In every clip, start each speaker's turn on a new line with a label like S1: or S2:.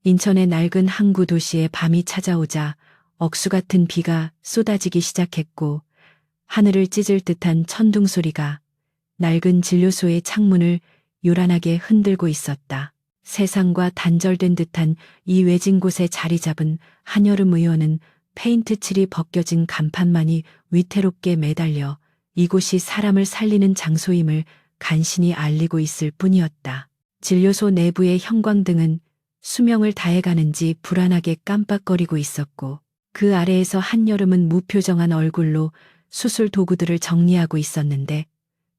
S1: 인천의 낡은 항구 도시에 밤이 찾아오자 억수 같은 비가 쏟아지기 시작했고 하늘을 찢을 듯한 천둥 소리가 낡은 진료소의 창문을 요란하게 흔들고 있었다. 세상과 단절된 듯한 이 외진 곳에 자리 잡은 한여름 의원은 페인트 칠이 벗겨진 간판만이 위태롭게 매달려 이곳이 사람을 살리는 장소임을 간신히 알리고 있을 뿐이었다. 진료소 내부의 형광등은 수명을 다해가는지 불안하게 깜빡거리고 있었고 그 아래에서 한여름은 무표정한 얼굴로 수술 도구들을 정리하고 있었는데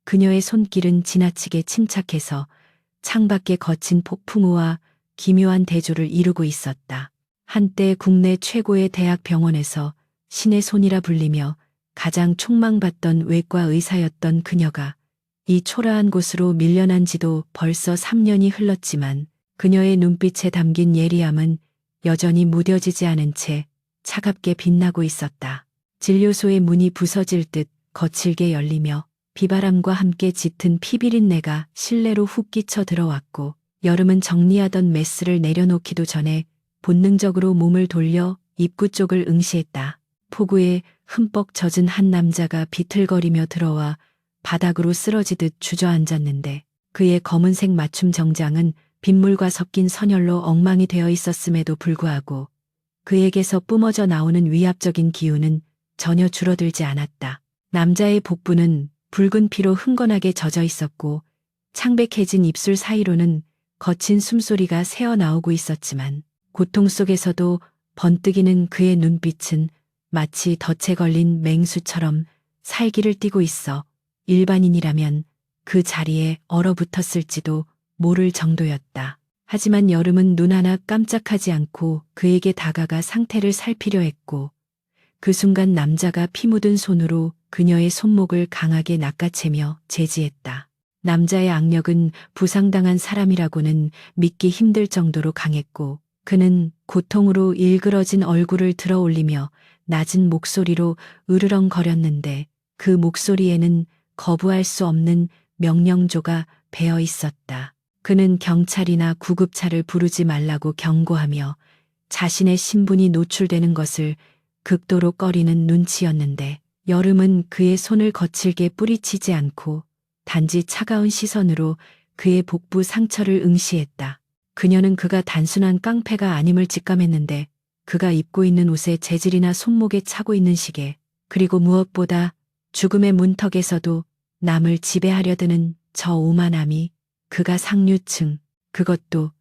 S1: 그녀의 손길은 지나치게 침착해서 창밖의 거친 폭풍우와 기묘한 대조를 이루고 있었다. 한때 국내 최고의 대학병원에서 신의 손이라 불리며 가장 촉망받던 외과 의사였던 그녀가 이 초라한 곳으로 밀려난 지도 벌써 3년이 흘렀지만 그녀의 눈빛에 담긴 예리함은 여전히 무뎌지지 않은 채 차갑게 빛나고 있었다. 진료소의 문이 부서질 듯 거칠게 열리며 비바람과 함께 짙은 피비린내가 실내로 훅 끼쳐 들어왔고 여름은 정리하던 메스를 내려놓기도 전에 본능적으로 몸을 돌려 입구 쪽을 응시했다. 폭우에 흠뻑 젖은 한 남자가 비틀거리며 들어와 바닥으로 쓰러지듯 주저앉았는데 그의 검은색 맞춤 정장은 빗물과 섞인 선혈로 엉망이 되어 있었음에도 불구하고 그에게서 뿜어져 나오는 위압적인 기운은 전혀 줄어들지 않았다. 남자의 복부는 붉은 피로 흥건하게 젖어 있었고 창백해진 입술 사이로는 거친 숨소리가 새어나오고 있었지만 고통 속에서도 번뜩이는 그의 눈빛은 마치 덫에 걸린 맹수처럼 살기를 띠고 있어 일반인이라면 그 자리에 얼어붙었을지도 모를 정도였다. 하지만 여름은 눈 하나 깜짝하지 않고 그에게 다가가 상태를 살피려 했고 그 순간 남자가 피 묻은 손으로 그녀의 손목을 강하게 낚아채며 제지했다. 남자의 악력은 부상당한 사람이라고는 믿기 힘들 정도로 강했고 그는 고통으로 일그러진 얼굴을 들어 올리며 낮은 목소리로 으르렁거렸는데 그 목소리에는 거부할 수 없는 명령조가 배어 있었다. 그는 경찰이나 구급차를 부르지 말라고 경고하며 자신의 신분이 노출되는 것을 극도로 꺼리는 눈치였는데 여름은 그의 손을 거칠게 뿌리치지 않고 단지 차가운 시선으로 그의 복부 상처를 응시했다. 그녀는 그가 단순한 깡패가 아님을 직감했는데 그가 입고 있는 옷의 재질이나 손목에 차고 있는 시계 그리고 무엇보다 죽음의 문턱에서도 남을 지배하려 드는 저 오만함이 그가 상류층, 그것도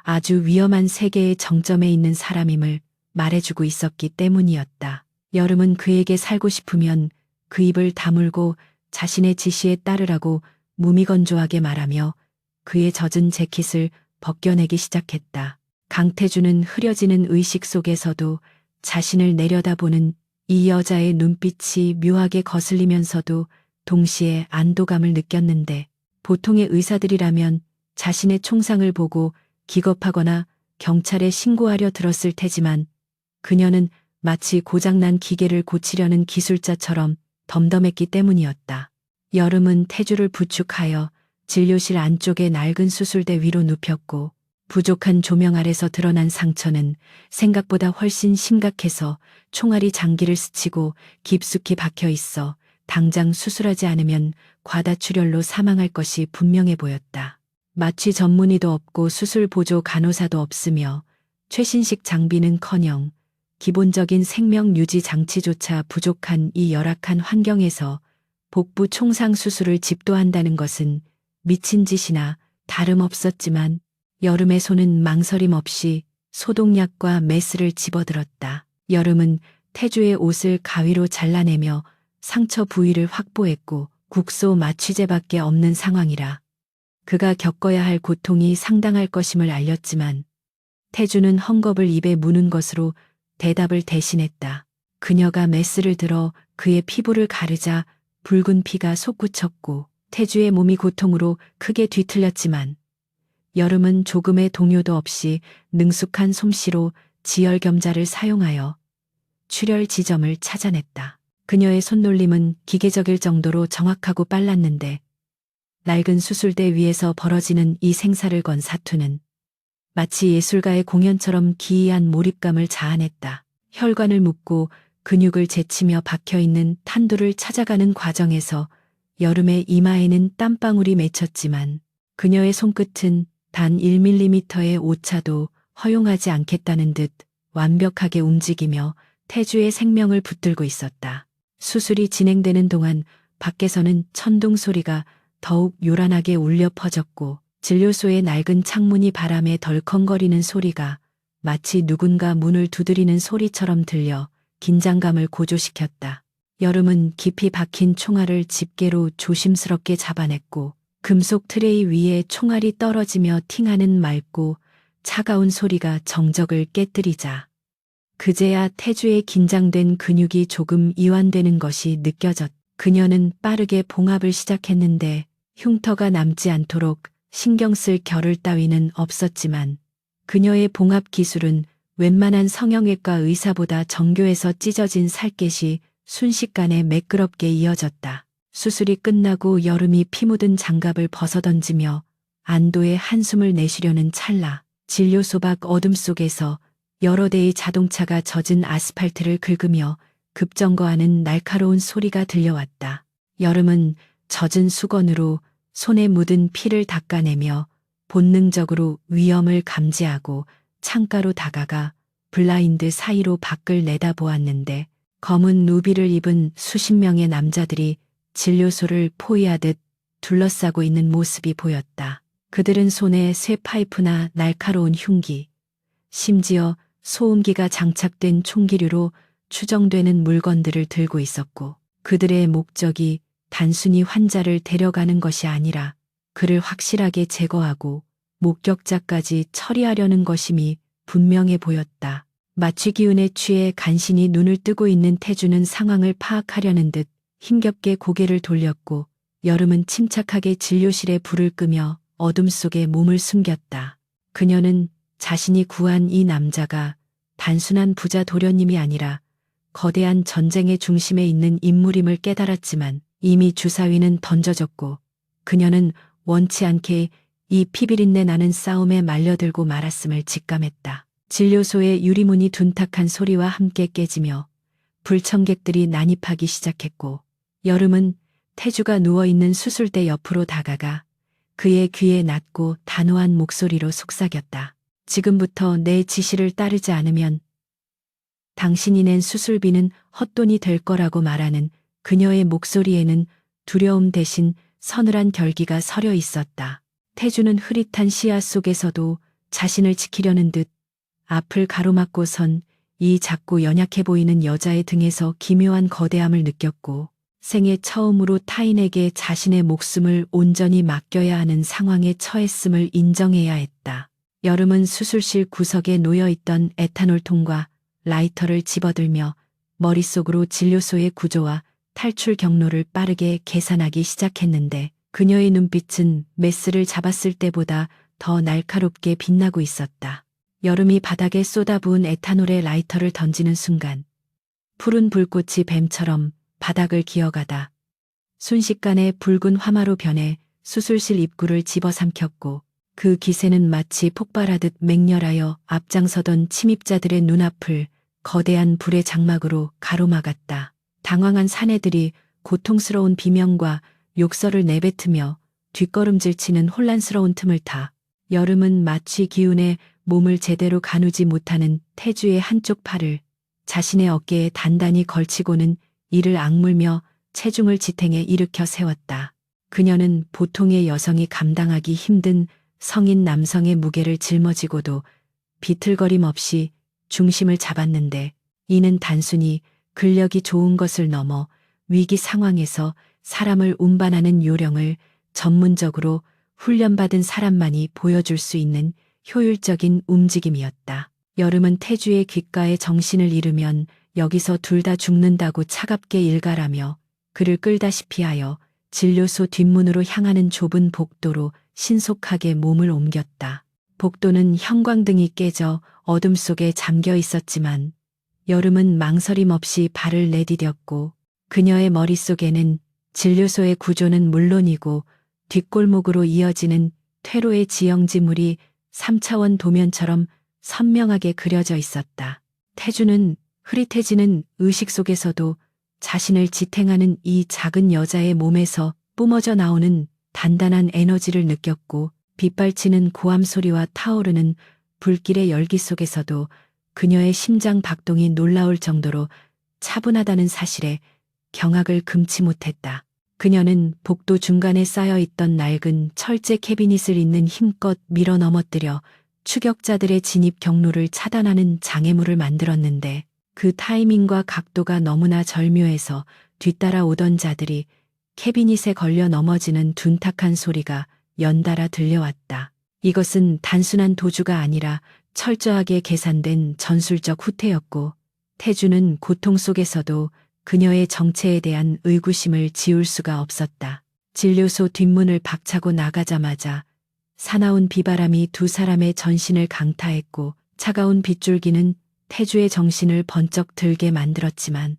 S1: 아주 위험한 세계의 정점에 있는 사람임을 말해주고 있었기 때문이었다. 여름은 그에게 살고 싶으면 그 입을 다물고 자신의 지시에 따르라고 무미건조하게 말하며 그의 젖은 재킷을 벗겨내기 시작했다. 강태주는 흐려지는 의식 속에서도 자신을 내려다보는 이 여자의 눈빛이 묘하게 거슬리면서도 동시에 안도감을 느꼈는데 보통의 의사들이라면 자신의 총상을 보고 기겁하거나 경찰에 신고하려 들었을 테지만 그녀는 마치 고장난 기계를 고치려는 기술자처럼 덤덤했기 때문이었다. 여름은 태주를 부축하여 진료실 안쪽의 낡은 수술대 위로 눕혔고 부족한 조명 아래서 드러난 상처는 생각보다 훨씬 심각해서 총알이 장기를 스치고 깊숙이 박혀 있어 당장 수술하지 않으면 과다출혈로 사망할 것이 분명해 보였다. 마취 전문의도 없고 수술 보조 간호사도 없으며 최신식 장비는커녕 기본적인 생명 유지 장치조차 부족한 이 열악한 환경에서 복부 총상 수술을 집도한다는 것은 미친 짓이나 다름없었지만 여름의 손은 망설임 없이 소독약과 메스를 집어들었다. 여름은 태주의 옷을 가위로 잘라내며 상처 부위를 확보했고 국소 마취제밖에 없는 상황이라 그가 겪어야 할 고통이 상당할 것임을 알렸지만 태주는 헝겊을 입에 무는 것으로 대답을 대신했다. 그녀가 메스를 들어 그의 피부를 가르자 붉은 피가 솟구쳤고 태주의 몸이 고통으로 크게 뒤틀렸지만 여름은 조금의 동요도 없이 능숙한 솜씨로 지혈겸자를 사용하여 출혈 지점을 찾아냈다. 그녀의 손놀림은 기계적일 정도로 정확하고 빨랐는데 낡은 수술대 위에서 벌어지는 이 생사를 건 사투는 마치 예술가의 공연처럼 기이한 몰입감을 자아냈다. 혈관을 묶고 근육을 제치며 박혀있는 탄두를 찾아가는 과정에서 여름의 이마에는 땀방울이 맺혔지만 그녀의 손끝은 단 1mm의 오차도 허용하지 않겠다는 듯 완벽하게 움직이며 태주의 생명을 붙들고 있었다. 수술이 진행되는 동안 밖에서는 천둥 소리가 더욱 요란하게 울려 퍼졌고 진료소의 낡은 창문이 바람에 덜컹거리는 소리가 마치 누군가 문을 두드리는 소리처럼 들려 긴장감을 고조시켰다. 여름은 깊이 박힌 총알을 집게로 조심스럽게 잡아냈고 금속 트레이 위에 총알이 떨어지며 팅하는 맑고 차가운 소리가 정적을 깨뜨리자 그제야 태주의 긴장된 근육이 조금 이완되는 것이 느껴졌다. 그녀는 빠르게 봉합을 시작했는데 흉터가 남지 않도록 신경 쓸 겨를 따위는 없었지만 그녀의 봉합 기술은 웬만한 성형외과 의사보다 정교해서 찢어진 살갗이 순식간에 매끄럽게 이어졌다. 수술이 끝나고 여름이 피 묻은 장갑을 벗어던지며 안도의 한숨을 내쉬려는 찰나 진료소 밖 어둠 속에서 여러 대의 자동차가 젖은 아스팔트를 긁으며 급정거하는 날카로운 소리가 들려왔다. 여름은 젖은 수건으로 손에 묻은 피를 닦아내며 본능적으로 위험을 감지하고 창가로 다가가 블라인드 사이로 밖을 내다보았는데 검은 누비를 입은 수십 명의 남자들이 진료소를 포위하듯 둘러싸고 있는 모습이 보였다. 그들은 손에 쇠파이프나 날카로운 흉기, 심지어 소음기가 장착된 총기류로 추정되는 물건들을 들고 있었고 그들의 목적이 단순히 환자를 데려가는 것이 아니라 그를 확실하게 제거하고 목격자까지 처리하려는 것임이 분명해 보였다. 마취 기운에 취해 간신히 눈을 뜨고 있는 태주는 상황을 파악하려는 듯 힘겹게 고개를 돌렸고 여름은 침착하게 진료실에 불을 끄며 어둠 속에 몸을 숨겼다. 그녀는 자신이 구한 이 남자가 단순한 부자 도련님이 아니라 거대한 전쟁의 중심에 있는 인물임을 깨달았지만 이미 주사위는 던져졌고 그녀는 원치 않게 이 피비린내 나는 싸움에 말려들고 말았음을 직감했다. 진료소의 유리문이 둔탁한 소리와 함께 깨지며 불청객들이 난입하기 시작했고 여름은 태주가 누워있는 수술대 옆으로 다가가 그의 귀에 낮고 단호한 목소리로 속삭였다. 지금부터 내 지시를 따르지 않으면 당신이 낸 수술비는 헛돈이 될 거라고 말하는 그녀의 목소리에는 두려움 대신 서늘한 결기가 서려 있었다. 태주는 흐릿한 시야 속에서도 자신을 지키려는 듯 앞을 가로막고 선 이 작고 연약해 보이는 여자의 등에서 기묘한 거대함을 느꼈고 생애 처음으로 타인에게 자신의 목숨을 온전히 맡겨야 하는 상황에 처했음을 인정해야 했다. 여름은 수술실 구석에 놓여있던 에탄올통과 라이터를 집어들며 머릿속으로 진료소의 구조와 탈출 경로를 빠르게 계산하기 시작했는데 그녀의 눈빛은 메스를 잡았을 때보다 더 날카롭게 빛나고 있었다. 여름이 바닥에 쏟아부은 에탄올의 라이터를 던지는 순간 푸른 불꽃이 뱀처럼 바닥을 기어가다 순식간에 붉은 화마로 변해 수술실 입구를 집어삼켰고 그 기세는 마치 폭발하듯 맹렬하여 앞장서던 침입자들의 눈앞을 거대한 불의 장막으로 가로막았다. 당황한 사내들이 고통스러운 비명과 욕설을 내뱉으며 뒷걸음질치는 혼란스러운 틈을 타 여름은 마취 기운에 몸을 제대로 가누지 못하는 태주의 한쪽 팔을 자신의 어깨에 단단히 걸치고는 이를 악물며 체중을 지탱해 일으켜 세웠다. 그녀는 보통의 여성이 감당하기 힘든 성인 남성의 무게를 짊어지고도 비틀거림 없이 중심을 잡았는데 이는 단순히 근력이 좋은 것을 넘어 위기 상황에서 사람을 운반하는 요령을 전문적으로 훈련받은 사람만이 보여줄 수 있는 효율적인 움직임이었다. 여름은 태주의 귓가에 정신을 잃으면 여기서 둘 다 죽는다고 차갑게 일갈하며 그를 끌다시피 하여 진료소 뒷문으로 향하는 좁은 복도로 신속하게 몸을 옮겼다. 복도는 형광등이 깨져 어둠 속에 잠겨 있었지만 여름은 망설임 없이 발을 내디뎠고 그녀의 머릿속에는 진료소의 구조는 물론이고 뒷골목으로 이어지는 퇴로의 지형지물이 3차원 도면처럼 선명하게 그려져 있었다. 태주는 흐릿해지는 의식 속에서도 자신을 지탱하는 이 작은 여자의 몸에서 뿜어져 나오는 단단한 에너지를 느꼈고, 빗발치는 고함 소리와 타오르는 불길의 열기 속에서도 그녀의 심장 박동이 놀라울 정도로 차분하다는 사실에 경악을 금치 못했다. 그녀는 복도 중간에 쌓여있던 낡은 철제 캐비닛을 있는 힘껏 밀어 넘어뜨려 추격자들의 진입 경로를 차단하는 장애물을 만들었는데, 그 타이밍과 각도가 너무나 절묘해서 뒤따라 오던 자들이 캐비닛에 걸려 넘어지는 둔탁한 소리가 연달아 들려왔다. 이것은 단순한 도주가 아니라 철저하게 계산된 전술적 후퇴였고, 태주는 고통 속에서도 그녀의 정체에 대한 의구심을 지울 수가 없었다. 진료소 뒷문을 박차고 나가자마자 사나운 비바람이 두 사람의 전신을 강타했고, 차가운 빗줄기는 태주의 정신을 번쩍 들게 만들었지만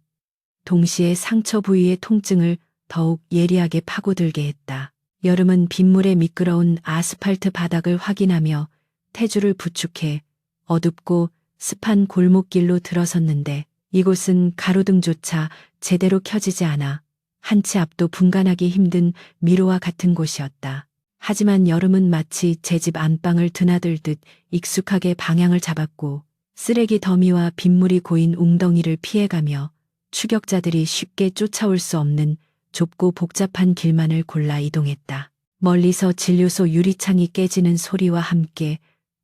S1: 동시에 상처 부위의 통증을 더욱 예리하게 파고들게 했다. 여름은 빗물에 미끄러운 아스팔트 바닥을 확인하며 태주를 부축해 어둡고 습한 골목길로 들어섰는데, 이곳은 가로등조차 제대로 켜지지 않아 한치 앞도 분간하기 힘든 미로와 같은 곳이었다. 하지만 여름은 마치 제 집 안방을 드나들듯 익숙하게 방향을 잡았고, 쓰레기 더미와 빗물이 고인 웅덩이를 피해가며 추격자들이 쉽게 쫓아올 수 없는 좁고 복잡한 길만을 골라 이동했다. 멀리서 진료소 유리창이 깨지는 소리와 함께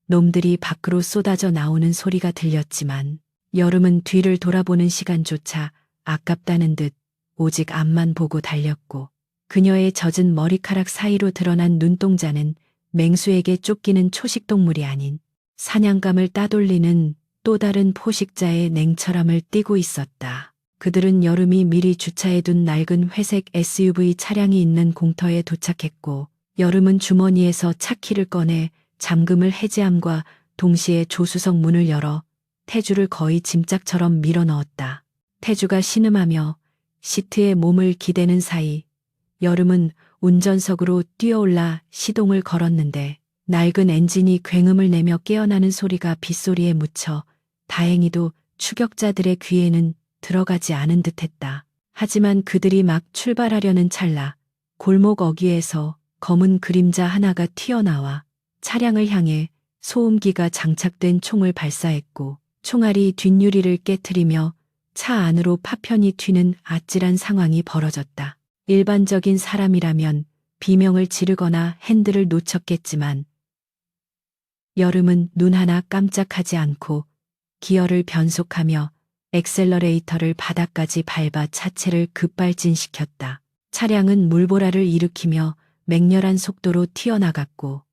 S1: 놈들이 밖으로 쏟아져 나오는 소리가 들렸지만, 여름은 뒤를 돌아보는 시간조차 아깝다는 듯 오직 앞만 보고 달렸고, 그녀의 젖은 머리카락 사이로 드러난 눈동자는 맹수에게 쫓기는 초식동물이 아닌 사냥감을 따돌리는 또 다른 포식자의 냉철함을 띠고 있었다. 그들은 여름이 미리 주차해둔 낡은 회색 SUV 차량이 있는 공터에 도착했고, 여름은 주머니에서 차키를 꺼내 잠금을 해제함과 동시에 조수석 문을 열어 태주를 거의 짐짝처럼 밀어넣었다. 태주가 신음하며 시트에 몸을 기대는 사이 여름은 운전석으로 뛰어올라 시동을 걸었는데, 낡은 엔진이 굉음을 내며 깨어나는 소리가 빗소리에 묻혀 다행히도 추격자들의 귀에는 들어가지 않은 듯했다. 하지만 그들이 막 출발하려는 찰나 골목 어귀에서 검은 그림자 하나가 튀어나와 차량을 향해 소음기가 장착된 총을 발사했고, 총알이 뒷유리를 깨트리며 차 안으로 파편이 튀는 아찔한 상황이 벌어졌다. 일반적인 사람이라면 비명을 지르거나 핸들을 놓쳤겠지만, 여름은 눈 하나 깜짝하지 않고 기어를 변속하며 엑셀러레이터를 바닥까지 밟아 차체를 급발진시켰다. 차량은 물보라를 일으키며 맹렬한 속도로 튀어나갔고,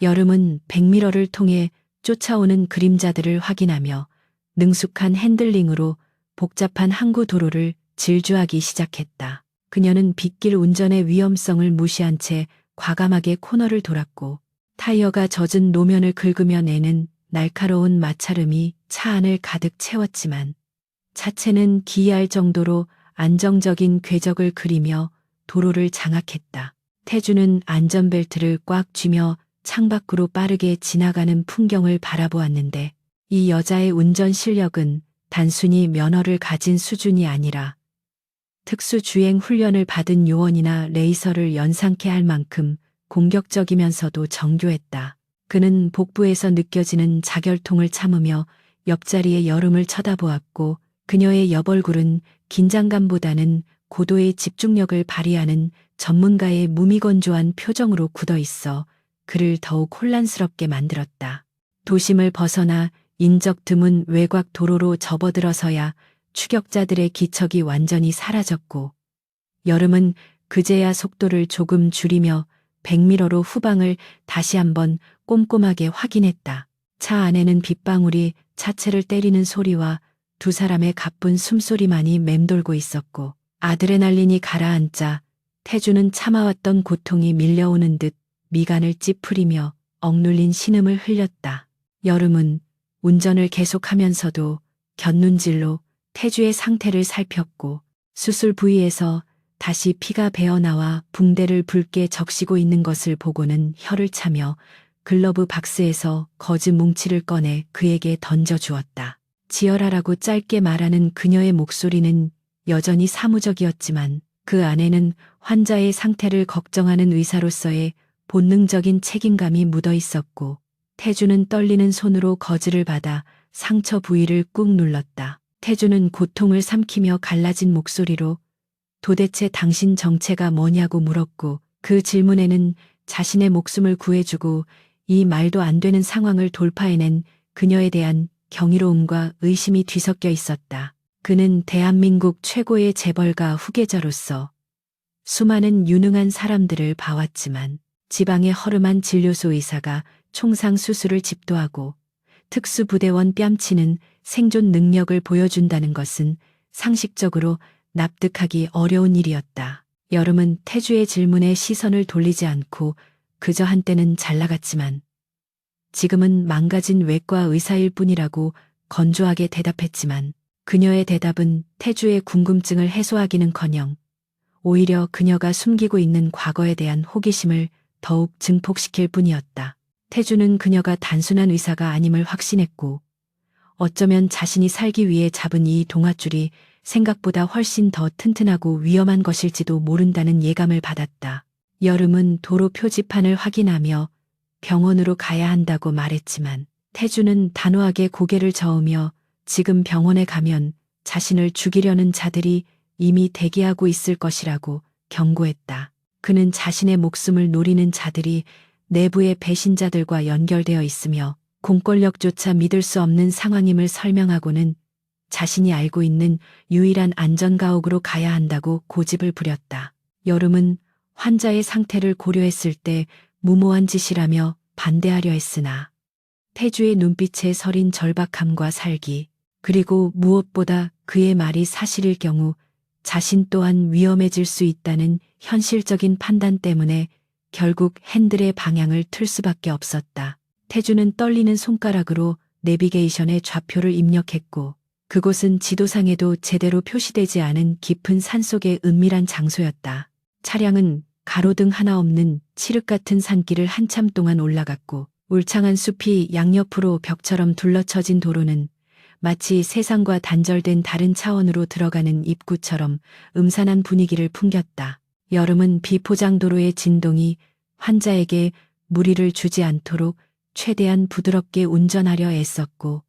S1: 여름은 백미러를 통해 쫓아오는 그림자들을 확인하며 능숙한 핸들링으로 복잡한 항구 도로를 질주하기 시작했다. 그녀는 빗길 운전의 위험성을 무시한 채 과감하게 코너를 돌았고, 타이어가 젖은 노면을 긁으며 내는 날카로운 마찰음이 차 안을 가득 채웠지만, 차체는 기이할 정도로 안정적인 궤적을 그리며 도로를 장악했다. 태주는 안전벨트를 꽉 쥐며 창밖으로 빠르게 지나가는 풍경을 바라보았는데, 이 여자의 운전 실력은 단순히 면허를 가진 수준이 아니라 특수주행 훈련을 받은 요원이나 레이서를 연상케 할 만큼 공격적이면서도 정교했다. 그는 복부에서 느껴지는 자결통을 참으며 옆자리의 여름을 쳐다보았고, 그녀의 옆얼굴은 긴장감보다는 고도의 집중력을 발휘하는 전문가의 무미건조한 표정으로 굳어 있어 그를 더욱 혼란스럽게 만들었다. 도심을 벗어나 인적 드문 외곽 도로로 접어들어서야 추격자들의 기척이 완전히 사라졌고, 여름은 그제야 속도를 조금 줄이며 백미러로 후방을 다시 한번 꼼꼼하게 확인했다. 차 안에는 빗방울이 차체를 때리는 소리와 두 사람의 가쁜 숨소리만이 맴돌고 있었고, 아드레날린이 가라앉자 태주는 참아왔던 고통이 밀려오는 듯 미간을 찌푸리며 억눌린 신음을 흘렸다. 여름은 운전을 계속하면서도 곁눈질로 태주의 상태를 살폈고, 수술 부위에서 다시 피가 배어나와 붕대를 붉게 적시고 있는 것을 보고는 혀를 차며 글러브 박스에서 거즈 뭉치를 꺼내 그에게 던져주었다. 지어라라고 짧게 말하는 그녀의 목소리는 여전히 사무적이었지만 그 안에는 환자의 상태를 걱정하는 의사로서의 본능적인 책임감이 묻어 있었고, 태주는 떨리는 손으로 거즈를 받아 상처 부위를 꾹 눌렀다. 태주는 고통을 삼키며 갈라진 목소리로 도대체 당신 정체가 뭐냐고 물었고, 그 질문에는 자신의 목숨을 구해주고 이 말도 안 되는 상황을 돌파해낸 그녀에 대한 경이로움과 의심이 뒤섞여 있었다. 그는 대한민국 최고의 재벌가 후계자로서 수많은 유능한 사람들을 봐왔지만 지방의 허름한 진료소 의사가 총상 수술을 집도하고 특수부대원 뺨치는 생존 능력을 보여준다는 것은 상식적으로 납득하기 어려운 일이었다. 여름은 태주의 질문에 시선을 돌리지 않고 그저 한때는 잘 나갔지만 지금은 망가진 외과 의사일 뿐이라고 건조하게 대답했지만, 그녀의 대답은 태주의 궁금증을 해소하기는커녕 오히려 그녀가 숨기고 있는 과거에 대한 호기심을 더욱 증폭시킬 뿐이었다. 태주는 그녀가 단순한 의사가 아님을 확신했고, 어쩌면 자신이 살기 위해 잡은 이 동아줄이 생각보다 훨씬 더 튼튼하고 위험한 것일지도 모른다는 예감을 받았다. 여름은 도로 표지판을 확인하며 병원으로 가야 한다고 말했지만, 태주는 단호하게 고개를 저으며 지금 병원에 가면 자신을 죽이려는 자들이 이미 대기하고 있을 것이라고 경고했다. 그는 자신의 목숨을 노리는 자들이 내부의 배신자들과 연결되어 있으며 공권력조차 믿을 수 없는 상황임을 설명하고는 자신이 알고 있는 유일한 안전가옥으로 가야 한다고 고집을 부렸다. 여름은 환자의 상태를 고려했을 때 무모한 짓이라며 반대하려 했으나 태주의 눈빛에 서린 절박함과 살기, 그리고 무엇보다 그의 말이 사실일 경우 자신 또한 위험해질 수 있다는 현실적인 판단 때문에 결국 핸들의 방향을 틀 수밖에 없었다. 태주는 떨리는 손가락으로 내비게이션에 좌표를 입력했고, 그곳은 지도상에도 제대로 표시되지 않은 깊은 산속의 은밀한 장소였다. 차량은 가로등 하나 없는 칠흑 같은 산길을 한참 동안 올라갔고, 울창한 숲이 양옆으로 벽처럼 둘러쳐진 도로는 마치 세상과 단절된 다른 차원으로 들어가는 입구처럼 음산한 분위기를 풍겼다. 여름은 비포장도로의 진동이 환자에게 무리를 주지 않도록 최대한 부드럽게 운전하려 애썼고,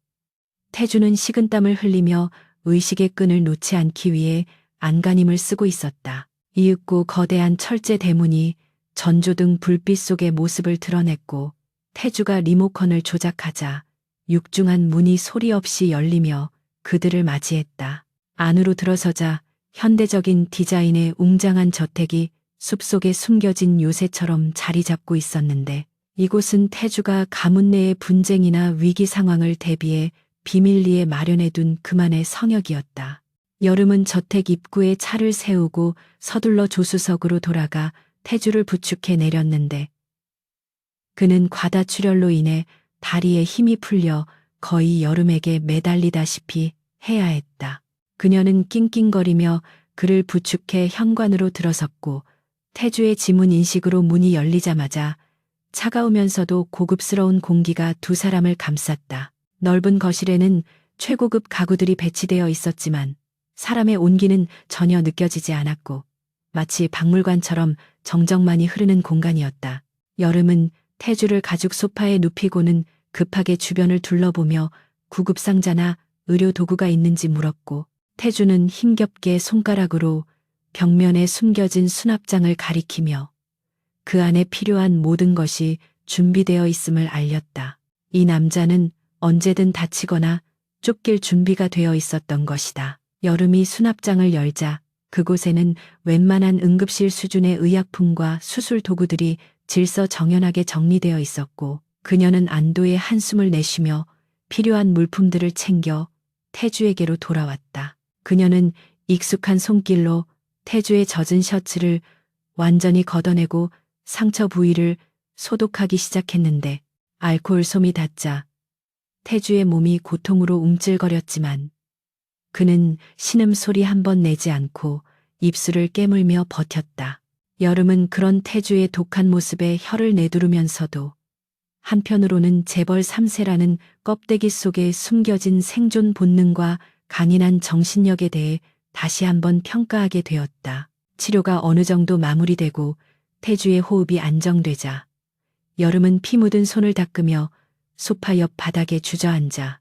S1: 태주는 식은땀을 흘리며 의식의 끈을 놓지 않기 위해 안간힘을 쓰고 있었다. 이윽고 거대한 철제 대문이 전조등 불빛 속의 모습을 드러냈고, 태주가 리모컨을 조작하자 육중한 문이 소리 없이 열리며 그들을 맞이했다. 안으로 들어서자 현대적인 디자인의 웅장한 저택이 숲속에 숨겨진 요새처럼 자리 잡고 있었는데, 이곳은 태주가 가문 내의 분쟁이나 위기 상황을 대비해 비밀리에 마련해둔 그만의 성역이었다. 여름은 저택 입구에 차를 세우고 서둘러 조수석으로 돌아가 태주를 부축해 내렸는데, 그는 과다출혈로 인해 다리에 힘이 풀려 거의 여름에게 매달리다시피 해야 했다. 그녀는 낑낑거리며 그를 부축해 현관으로 들어섰고, 태주의 지문 인식으로 문이 열리자마자 차가우면서도 고급스러운 공기가 두 사람을 감쌌다. 넓은 거실에는 최고급 가구들이 배치되어 있었지만 사람의 온기는 전혀 느껴지지 않았고, 마치 박물관처럼 정적만이 흐르는 공간이었다. 여름은 태주를 가죽 소파에 눕히고는 급하게 주변을 둘러보며 구급상자나 의료 도구가 있는지 물었고, 태주는 힘겹게 손가락으로 벽면에 숨겨진 수납장을 가리키며 그 안에 필요한 모든 것이 준비되어 있음을 알렸다. 이 남자는 언제든 다치거나 쫓길 준비가 되어 있었던 것이다. 여름이 수납장을 열자 그곳에는 웬만한 응급실 수준의 의약품과 수술 도구들이 질서정연하게 정리되어 있었고, 그녀는 안도의 한숨을 내쉬며 필요한 물품들을 챙겨 태주에게로 돌아왔다. 그녀는 익숙한 손길로 태주의 젖은 셔츠를 완전히 걷어내고 상처 부위를 소독하기 시작했는데, 알코올 솜이 닿자 태주의 몸이 고통으로 움찔거렸지만 그는 신음소리 한 번 내지 않고 입술을 깨물며 버텼다. 여름은 그런 태주의 독한 모습에 혀를 내두르면서도 한편으로는 재벌 3세라는 껍데기 속에 숨겨진 생존 본능과 강인한 정신력에 대해 다시 한번 평가하게 되었다. 치료가 어느 정도 마무리되고 태주의 호흡이 안정되자 여름은 피 묻은 손을 닦으며 소파 옆 바닥에 주저앉아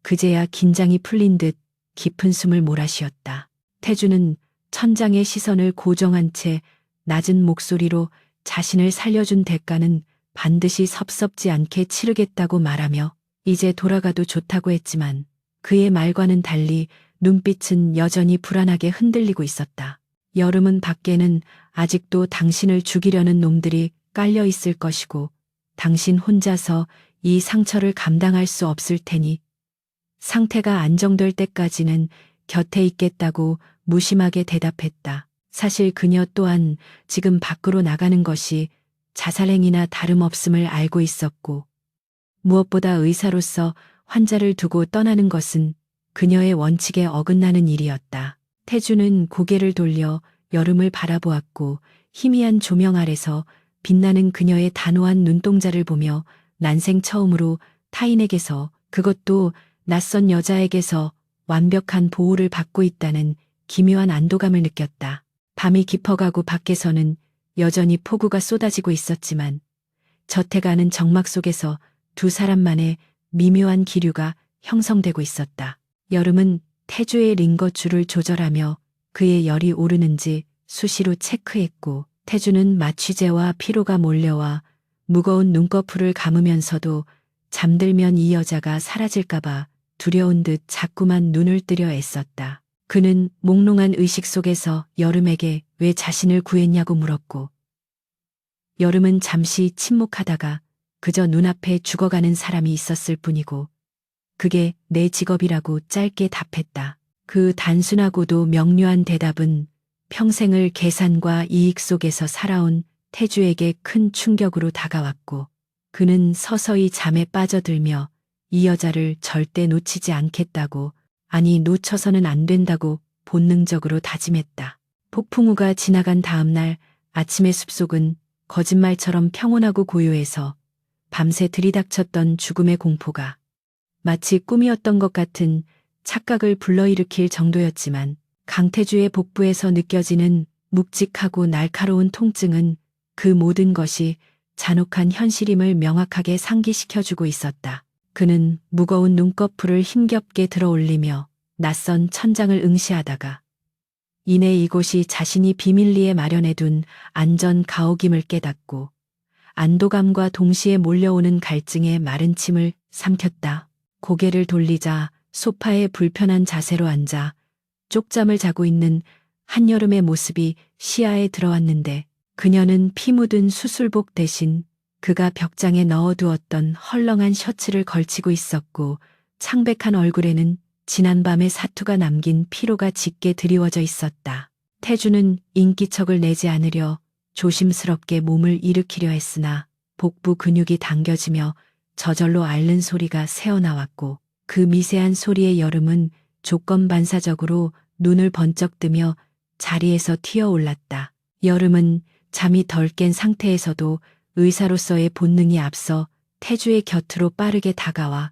S1: 그제야 긴장이 풀린 듯 깊은 숨을 몰아쉬었다. 태주는 천장에 시선을 고정한 채 낮은 목소리로 자신을 살려준 대가는 반드시 섭섭지 않게 치르겠다고 말하며 이제 돌아가도 좋다고 했지만 그의 말과는 달리 눈빛은 여전히 불안하게 흔들리고 있었다. 여름은 밖에는 아직도 당신을 죽이려는 놈들이 깔려 있을 것이고 당신 혼자서 이 상처를 감당할 수 없을 테니 상태가 안정될 때까지는 곁에 있겠다고 무심하게 대답했다. 사실 그녀 또한 지금 밖으로 나가는 것이 자살행위나 다름없음을 알고 있었고 무엇보다 의사로서 환자를 두고 떠나는 것은 그녀의 원칙에 어긋나는 일이었다. 태주는 고개를 돌려 여름을 바라보았고 희미한 조명 아래서 빛나는 그녀의 단호한 눈동자를 보며 난생 처음으로 타인에게서, 그것도 낯선 여자에게서 완벽한 보호를 받고 있다는 기묘한 안도감을 느꼈다. 밤이 깊어가고 밖에서는 여전히 폭우가 쏟아지고 있었지만 저태가는 정막 속에서 두 사람만의 미묘한 기류가 형성되고 있었다. 여름은 태주의 링거줄을 조절하며 그의 열이 오르는지 수시로 체크했고 태주는 마취제와 피로가 몰려와 무거운 눈꺼풀을 감으면서도 잠들면 이 여자가 사라질까봐 두려운 듯 자꾸만 눈을 뜨려 애썼다. 그는 몽롱한 의식 속에서 여름에게 왜 자신을 구했냐고 물었고 여름은 잠시 침묵하다가 그저 눈앞에 죽어가는 사람이 있었을 뿐이고 그게 내 직업이라고 짧게 답했다. 그 단순하고도 명료한 대답은 평생을 계산과 이익 속에서 살아온 태주에게 큰 충격으로 다가왔고 그는 서서히 잠에 빠져들며 이 여자를 절대 놓치지 않겠다고, 아니 놓쳐서는 안 된다고 본능적으로 다짐했다. 폭풍우가 지나간 다음 날 아침의 숲속은 거짓말처럼 평온하고 고요해서 밤새 들이닥쳤던 죽음의 공포가 마치 꿈이었던 것 같은 착각을 불러일으킬 정도였지만 강태주의 복부에서 느껴지는 묵직하고 날카로운 통증은 그 모든 것이 잔혹한 현실임을 명확하게 상기시켜주고 있었다. 그는 무거운 눈꺼풀을 힘겹게 들어올리며 낯선 천장을 응시하다가 이내 이곳이 자신이 비밀리에 마련해둔 안전 가옥임을 깨닫고 안도감과 동시에 몰려오는 갈증에 마른 침을 삼켰다. 고개를 돌리자 소파에 불편한 자세로 앉아 쪽잠을 자고 있는 한여름의 모습이 시야에 들어왔는데 그녀는 피 묻은 수술복 대신 그가 벽장에 넣어두었던 헐렁한 셔츠를 걸치고 있었고 창백한 얼굴에는 지난밤의 사투가 남긴 피로가 짙게 드리워져 있었다. 태주는 인기척을 내지 않으려 조심스럽게 몸을 일으키려 했으나 복부 근육이 당겨지며 저절로 앓는 소리가 새어나왔고 그 미세한 소리에 여름은 조건반사적으로 눈을 번쩍 뜨며 자리에서 튀어올랐다. 여름은 잠이 덜 깬 상태에서도 의사로서의 본능이 앞서 태주의 곁으로 빠르게 다가와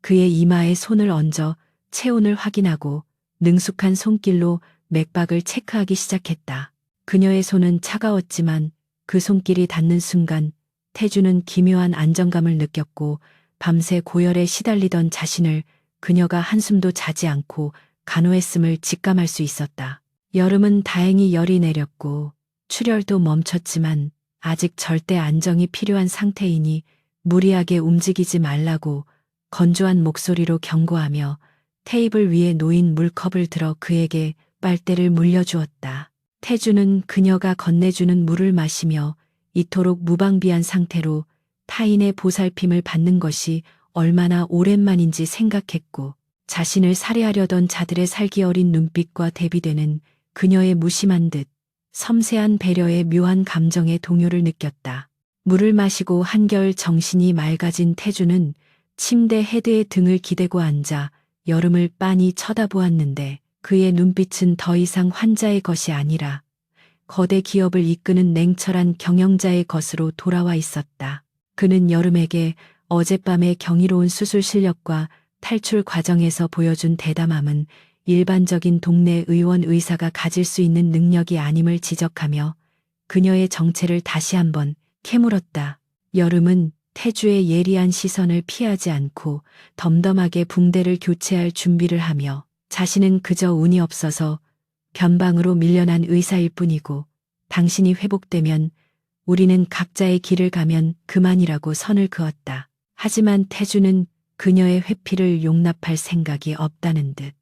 S1: 그의 이마에 손을 얹어 체온을 확인하고 능숙한 손길로 맥박을 체크하기 시작했다. 그녀의 손은 차가웠지만 그 손길이 닿는 순간 태주는 기묘한 안정감을 느꼈고 밤새 고열에 시달리던 자신을 그녀가 한숨도 자지 않고 간호했음을 직감할 수 있었다. 여름은 다행히 열이 내렸고 출혈도 멈췄지만 아직 절대 안정이 필요한 상태이니 무리하게 움직이지 말라고 건조한 목소리로 경고하며 테이블 위에 놓인 물컵을 들어 그에게 빨대를 물려주었다. 태주는 그녀가 건네주는 물을 마시며 이토록 무방비한 상태로 타인의 보살핌을 받는 것이 얼마나 오랜만인지 생각했고 자신을 살해하려던 자들의 살기 어린 눈빛과 대비되는 그녀의 무심한 듯 섬세한 배려에 묘한 감정의 동요를 느꼈다. 물을 마시고 한결 정신이 맑아진 태주는 침대 헤드에 등을 기대고 앉아 여름을 빤히 쳐다보았는데 그의 눈빛은 더 이상 환자의 것이 아니라 거대 기업을 이끄는 냉철한 경영자의 것으로 돌아와 있었다. 그는 여름에게 어젯밤의 경이로운 수술 실력과 탈출 과정에서 보여준 대담함은 일반적인 동네 의원 의사가 가질 수 있는 능력이 아님을 지적하며 그녀의 정체를 다시 한번 캐물었다. 여름은 태주의 예리한 시선을 피하지 않고 덤덤하게 붕대를 교체할 준비를 하며 자신은 그저 운이 없어서 변방으로 밀려난 의사일 뿐이고 당신이 회복되면 우리는 각자의 길을 가면 그만이라고 선을 그었다. 하지만 태주는 그녀의 회피를 용납할 생각이 없다는 듯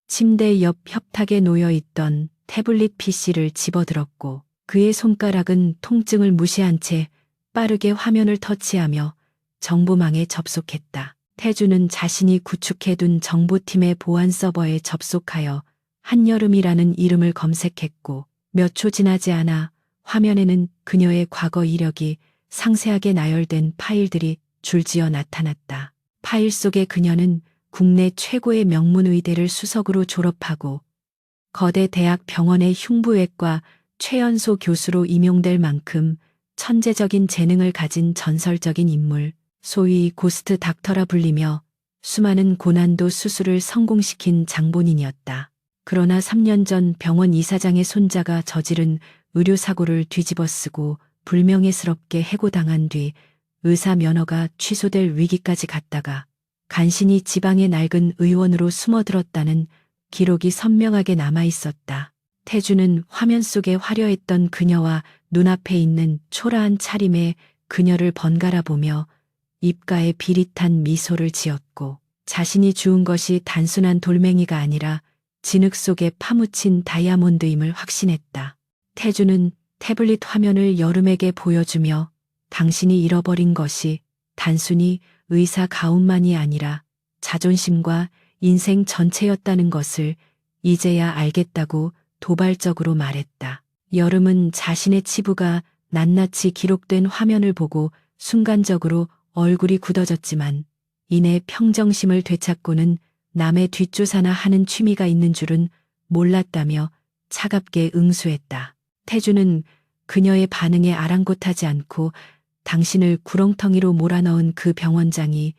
S1: 침대 옆 협탁에 놓여 있던 태블릿 PC를 집어들었고 그의 손가락은 통증을 무시한 채 빠르게 화면을 터치하며 정보망에 접속했다. 태주는 자신이 구축해둔 정보팀의 보안 서버에 접속하여 한여름이라는 이름을 검색했고 몇 초 지나지 않아 화면에는 그녀의 과거 이력이 상세하게 나열된 파일들이 줄지어 나타났다. 파일 속의 그녀는 국내 최고의 명문 의대를 수석으로 졸업하고 거대 대학 병원의 흉부외과 최연소 교수로 임용될 만큼 천재적인 재능을 가진 전설적인 인물, 소위 고스트 닥터라 불리며 수많은 고난도 수술을 성공시킨 장본인이었다. 그러나 3년 전 병원 이사장의 손자가 저지른 의료사고를 뒤집어쓰고 불명예스럽게 해고당한 뒤 의사 면허가 취소될 위기까지 갔다가 간신히 지방의 낡은 의원으로 숨어들었다는 기록이 선명하게 남아 있었다. 태주는 화면 속에 화려했던 그녀와 눈앞에 있는 초라한 차림의 그녀를 번갈아 보며 입가에 비릿한 미소를 지었고 자신이 주운 것이 단순한 돌멩이가 아니라 진흙 속에 파묻힌 다이아몬드임을 확신했다. 태주는 태블릿 화면을 여름에게 보여주며 당신이 잃어버린 것이 단순히 의사 가운만이 아니라 자존심과 인생 전체였다는 것을 이제야 알겠다고 도발적으로 말했다. 여름은 자신의 치부가 낱낱이 기록된 화면을 보고 순간적으로 얼굴이 굳어졌지만 이내 평정심을 되찾고는 남의 뒷조사나 하는 취미가 있는 줄은 몰랐다며 차갑게 응수했다. 태주는 그녀의 반응에 아랑곳하지 않고 당신을 구렁텅이로 몰아넣은 그 병원장이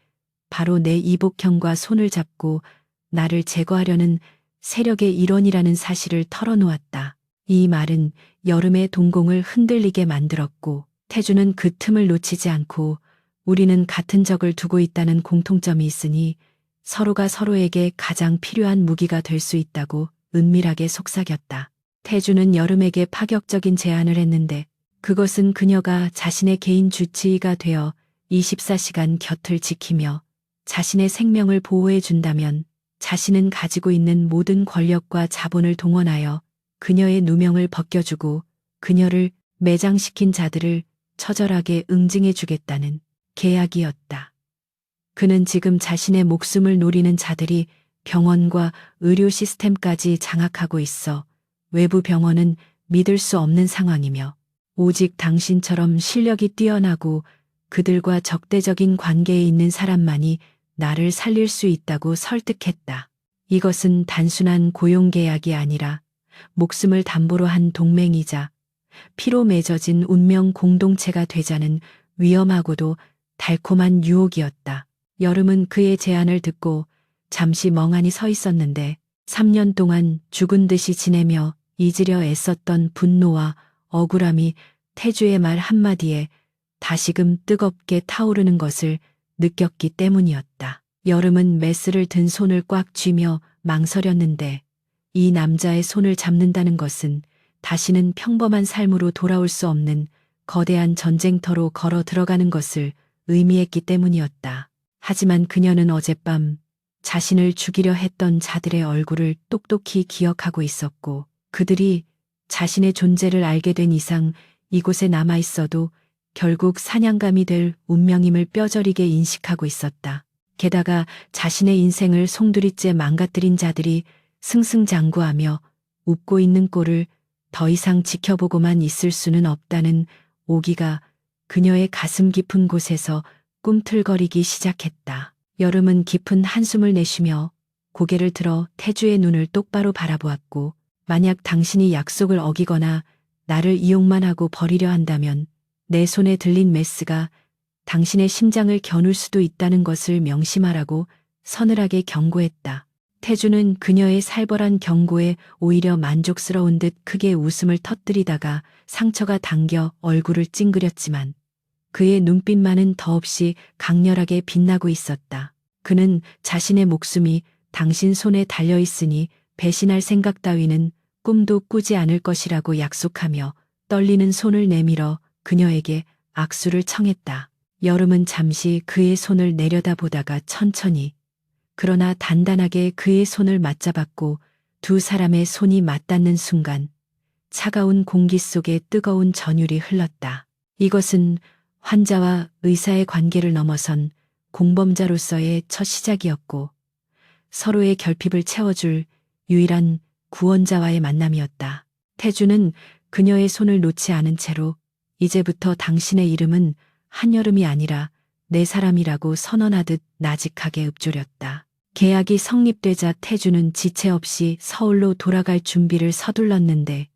S1: 바로 내 이복형과 손을 잡고 나를 제거하려는 세력의 일원이라는 사실을 털어놓았다. 이 말은 여름의 동공을 흔들리게 만들었고 태주는 그 틈을 놓치지 않고 우리는 같은 적을 두고 있다는 공통점이 있으니 서로가 서로에게 가장 필요한 무기가 될 수 있다고 은밀하게 속삭였다. 태주는 여름에게 파격적인 제안을 했는데 그것은 그녀가 자신의 개인 주치의가 되어 24시간 곁을 지키며 자신의 생명을 보호해 준다면 자신은 가지고 있는 모든 권력과 자본을 동원하여 그녀의 누명을 벗겨주고 그녀를 매장시킨 자들을 처절하게 응징해 주겠다는 계약이었다. 그는 지금 자신의 목숨을 노리는 자들이 병원과 의료 시스템까지 장악하고 있어 외부 병원은 믿을 수 없는 상황이며 오직 당신처럼 실력이 뛰어나고 그들과 적대적인 관계에 있는 사람만이 나를 살릴 수 있다고 설득했다. 이것은 단순한 고용계약이 아니라 목숨을 담보로 한 동맹이자 피로 맺어진 운명 공동체가 되자는 위험하고도 달콤한 유혹이었다. 여름은 그의 제안을 듣고 잠시 멍하니 서 있었는데 3년 동안 죽은 듯이 지내며 잊으려 애썼던 분노와 억울함이 태주의 말 한마디에 다시금 뜨겁게 타오르는 것을 느꼈기 때문이었다. 여름은 메스를 든 손을 꽉 쥐며 망설였는데 이 남자의 손을 잡는다는 것은 다시는 평범한 삶으로 돌아올 수 없는 거대한 전쟁터로 걸어 들어가는 것을 의미했기 때문이었다. 하지만 그녀는 어젯밤 자신을 죽이려 했던 자들의 얼굴을 똑똑히 기억하고 있었고 그들이 자신의 존재를 알게 된 이상 이곳에 남아 있어도 결국 사냥감이 될 운명임을 뼈저리게 인식하고 있었다. 게다가 자신의 인생을 송두리째 망가뜨린 자들이 승승장구하며 웃고 있는 꼴을 더 이상 지켜보고만 있을 수는 없다는 오기가 그녀의 가슴 깊은 곳에서 꿈틀거리기 시작했다. 여름은 깊은 한숨을 내쉬며 고개를 들어 태주의 눈을 똑바로 바라보았고 만약 당신이 약속을 어기거나 나를 이용만 하고 버리려 한다면 내 손에 들린 메스가 당신의 심장을 겨눌 수도 있다는 것을 명심하라고 서늘하게 경고했다. 태주는 그녀의 살벌한 경고에 오히려 만족스러운 듯 크게 웃음을 터뜨리다가 상처가 당겨 얼굴을 찡그렸지만 그의 눈빛만은 더없이 강렬하게 빛나고 있었다. 그는 자신의 목숨이 당신 손에 달려 있으니 배신할 생각 따위는 꿈도 꾸지 않을 것이라고 약속하며 떨리는 손을 내밀어 그녀에게 악수를 청했다. 여름은 잠시 그의 손을 내려다보다가 천천히 그러나 단단하게 그의 손을 맞잡았고 두 사람의 손이 맞닿는 순간 차가운 공기 속에 뜨거운 전율이 흘렀다. 이것은 환자와 의사의 관계를 넘어선 공범자로서의 첫 시작이었고 서로의 결핍을 채워줄 유일한 구원자와의 만남이었다. 태주는 그녀의 손을 놓지 않은 채로 이제부터 당신의 이름은 한여름이 아니라 내 사람이라고 선언하듯 나직하게 읊조렸다. 계약이 성립되자 태주는 지체 없이 서울로 돌아갈 준비를 서둘렀는데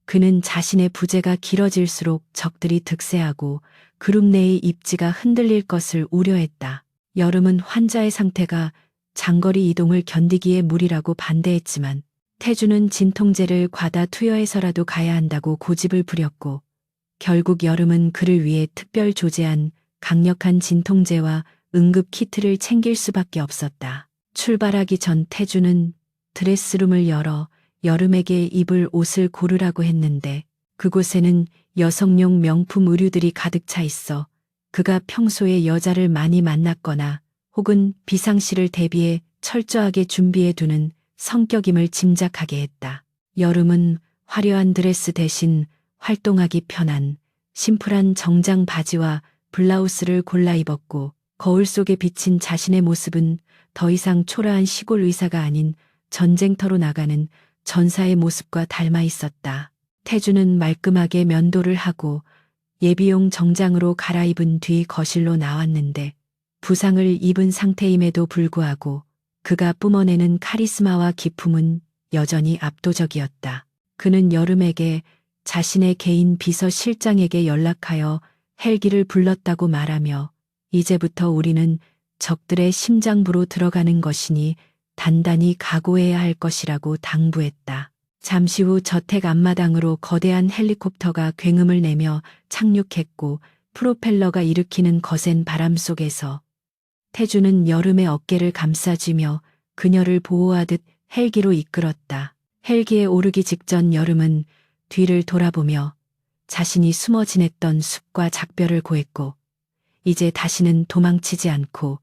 S1: 그는 자신의 부재가 길어질수록 적들이 득세하고 그룹 내의 입지가 흔들릴 것을 우려했다. 여름은 환자의 상태가 장거리 이동을 견디기에 무리라고 반대했지만 태주는 진통제를 과다 투여해서라도 가야 한다고 고집을 부렸고 결국 여름은 그를 위해 특별 조제한 강력한 진통제와 응급 키트를 챙길 수밖에 없었다. 출발하기 전 태주는 드레스룸을 열어 여름에게 입을 옷을 고르라고 했는데 그곳에는 여성용 명품 의류들이 가득 차 있어 그가 평소에 여자를 많이 만났거나 혹은 비상시를 대비해 철저하게 준비해 두는 성격임을 짐작하게 했다. 여름은 화려한 드레스 대신 활동하기 편한 심플한 정장 바지와 블라우스를 골라 입었고 거울 속에 비친 자신의 모습은 더 이상 초라한 시골 의사가 아닌 전쟁터로 나가는 전사의 모습과 닮아 있었다. 태주는 말끔하게 면도를 하고 예비용 정장으로 갈아입은 뒤 거실로 나왔는데 부상을 입은 상태임에도 불구하고 그가 뿜어내는 카리스마와 기품은 여전히 압도적이었다. 그는 여름에게 자신의 개인 비서실장에게 연락하여 헬기를 불렀다고 말하며 이제부터 우리는 적들의 심장부로 들어가는 것이니 단단히 각오해야 할 것이라고 당부했다. 잠시 후 저택 앞마당으로 거대한 헬리콥터가 굉음을 내며 착륙했고 프로펠러가 일으키는 거센 바람 속에서 태주는 여름의 어깨를 감싸쥐며 그녀를 보호하듯 헬기로 이끌었다. 헬기에 오르기 직전 여름은 뒤를 돌아보며 자신이 숨어 지냈던 숲과 작별을 고했고 이제 다시는 도망치지 않고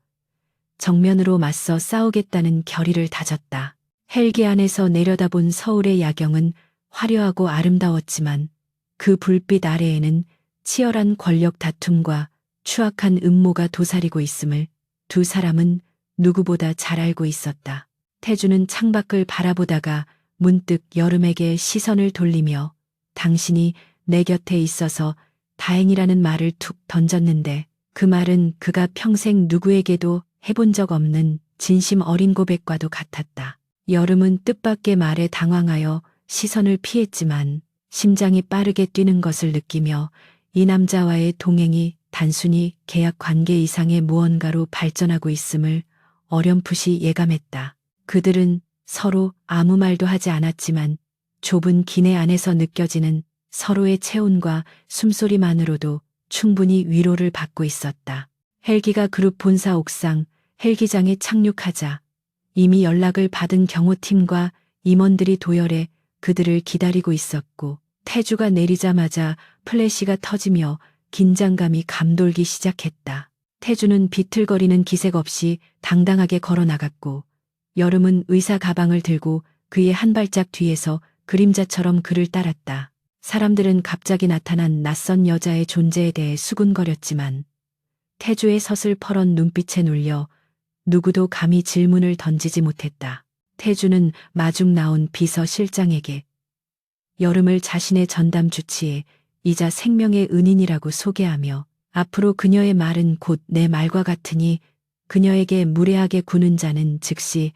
S1: 정면으로 맞서 싸우겠다는 결의를 다졌다. 헬기 안에서 내려다본 서울의 야경은 화려하고 아름다웠지만 그 불빛 아래에는 치열한 권력 다툼과 추악한 음모가 도사리고 있음을 두 사람은 누구보다 잘 알고 있었다. 태주는 창밖을 바라보다가 문득 여름에게 시선을 돌리며 당신이 내 곁에 있어서 다행이라는 말을 툭 던졌는데 그 말은 그가 평생 누구에게도 해본 적 없는 진심 어린 고백과도 같았다. 여름은 뜻밖의 말에 당황하여 시선을 피했지만 심장이 빠르게 뛰는 것을 느끼며 이 남자와의 동행이 단순히 계약 관계 이상의 무언가로 발전하고 있음을 어렴풋이 예감했다. 그들은 서로 아무 말도 하지 않았지만 좁은 기내 안에서 느껴지는 서로의 체온과 숨소리만으로도 충분히 위로를 받고 있었다. 헬기가 그룹 본사 옥상 헬기장에 착륙하자 이미 연락을 받은 경호팀과 임원들이 도열해 그들을 기다리고 있었고 태주가 내리자마자 플래시가 터지며 긴장감이 감돌기 시작했다. 태주는 비틀거리는 기색 없이 당당하게 걸어 나갔고 여름은 의사 가방을 들고 그의 한 발짝 뒤에서 그림자처럼 그를 따랐다. 사람들은 갑자기 나타난 낯선 여자의 존재에 대해 수군거렸지만 태주의 서슬퍼런 눈빛에 눌려 누구도 감히 질문을 던지지 못했다. 태주는 마중 나온 비서실장에게 여름을 자신의 전담 주치의 이자 생명의 은인이라고 소개하며 앞으로 그녀의 말은 곧 내 말과 같으니 그녀에게 무례하게 구는 자는 즉시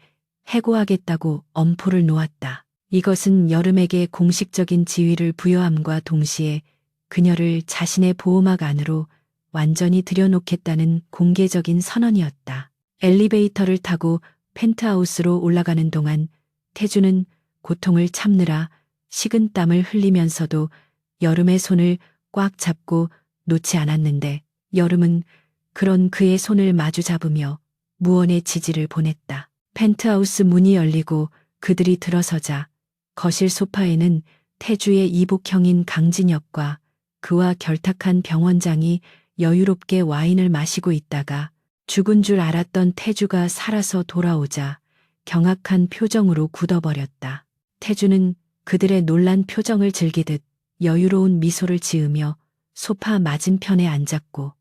S1: 해고하겠다고 엄포를 놓았다. 이것은 여름에게 공식적인 지위를 부여함과 동시에 그녀를 자신의 보호막 안으로 완전히 들여놓겠다는 공개적인 선언이었다. 엘리베이터를 타고 펜트하우스로 올라가는 동안 태주는 고통을 참느라 식은땀을 흘리면서도 여름의 손을 꽉 잡고 놓지 않았는데 여름은 그런 그의 손을 마주 잡으며 무언의 지지를 보냈다. 펜트하우스 문이 열리고 그들이 들어서자 거실 소파에는 태주의 이복형인 강진혁과 그와 결탁한 병원장이 여유롭게 와인을 마시고 있다가 죽은 줄 알았던 태주가 살아서 돌아오자 경악한 표정으로 굳어버렸다. 태주는 그들의 놀란 표정을 즐기듯 여유로운 미소를 지으며 소파 맞은편에 앉았고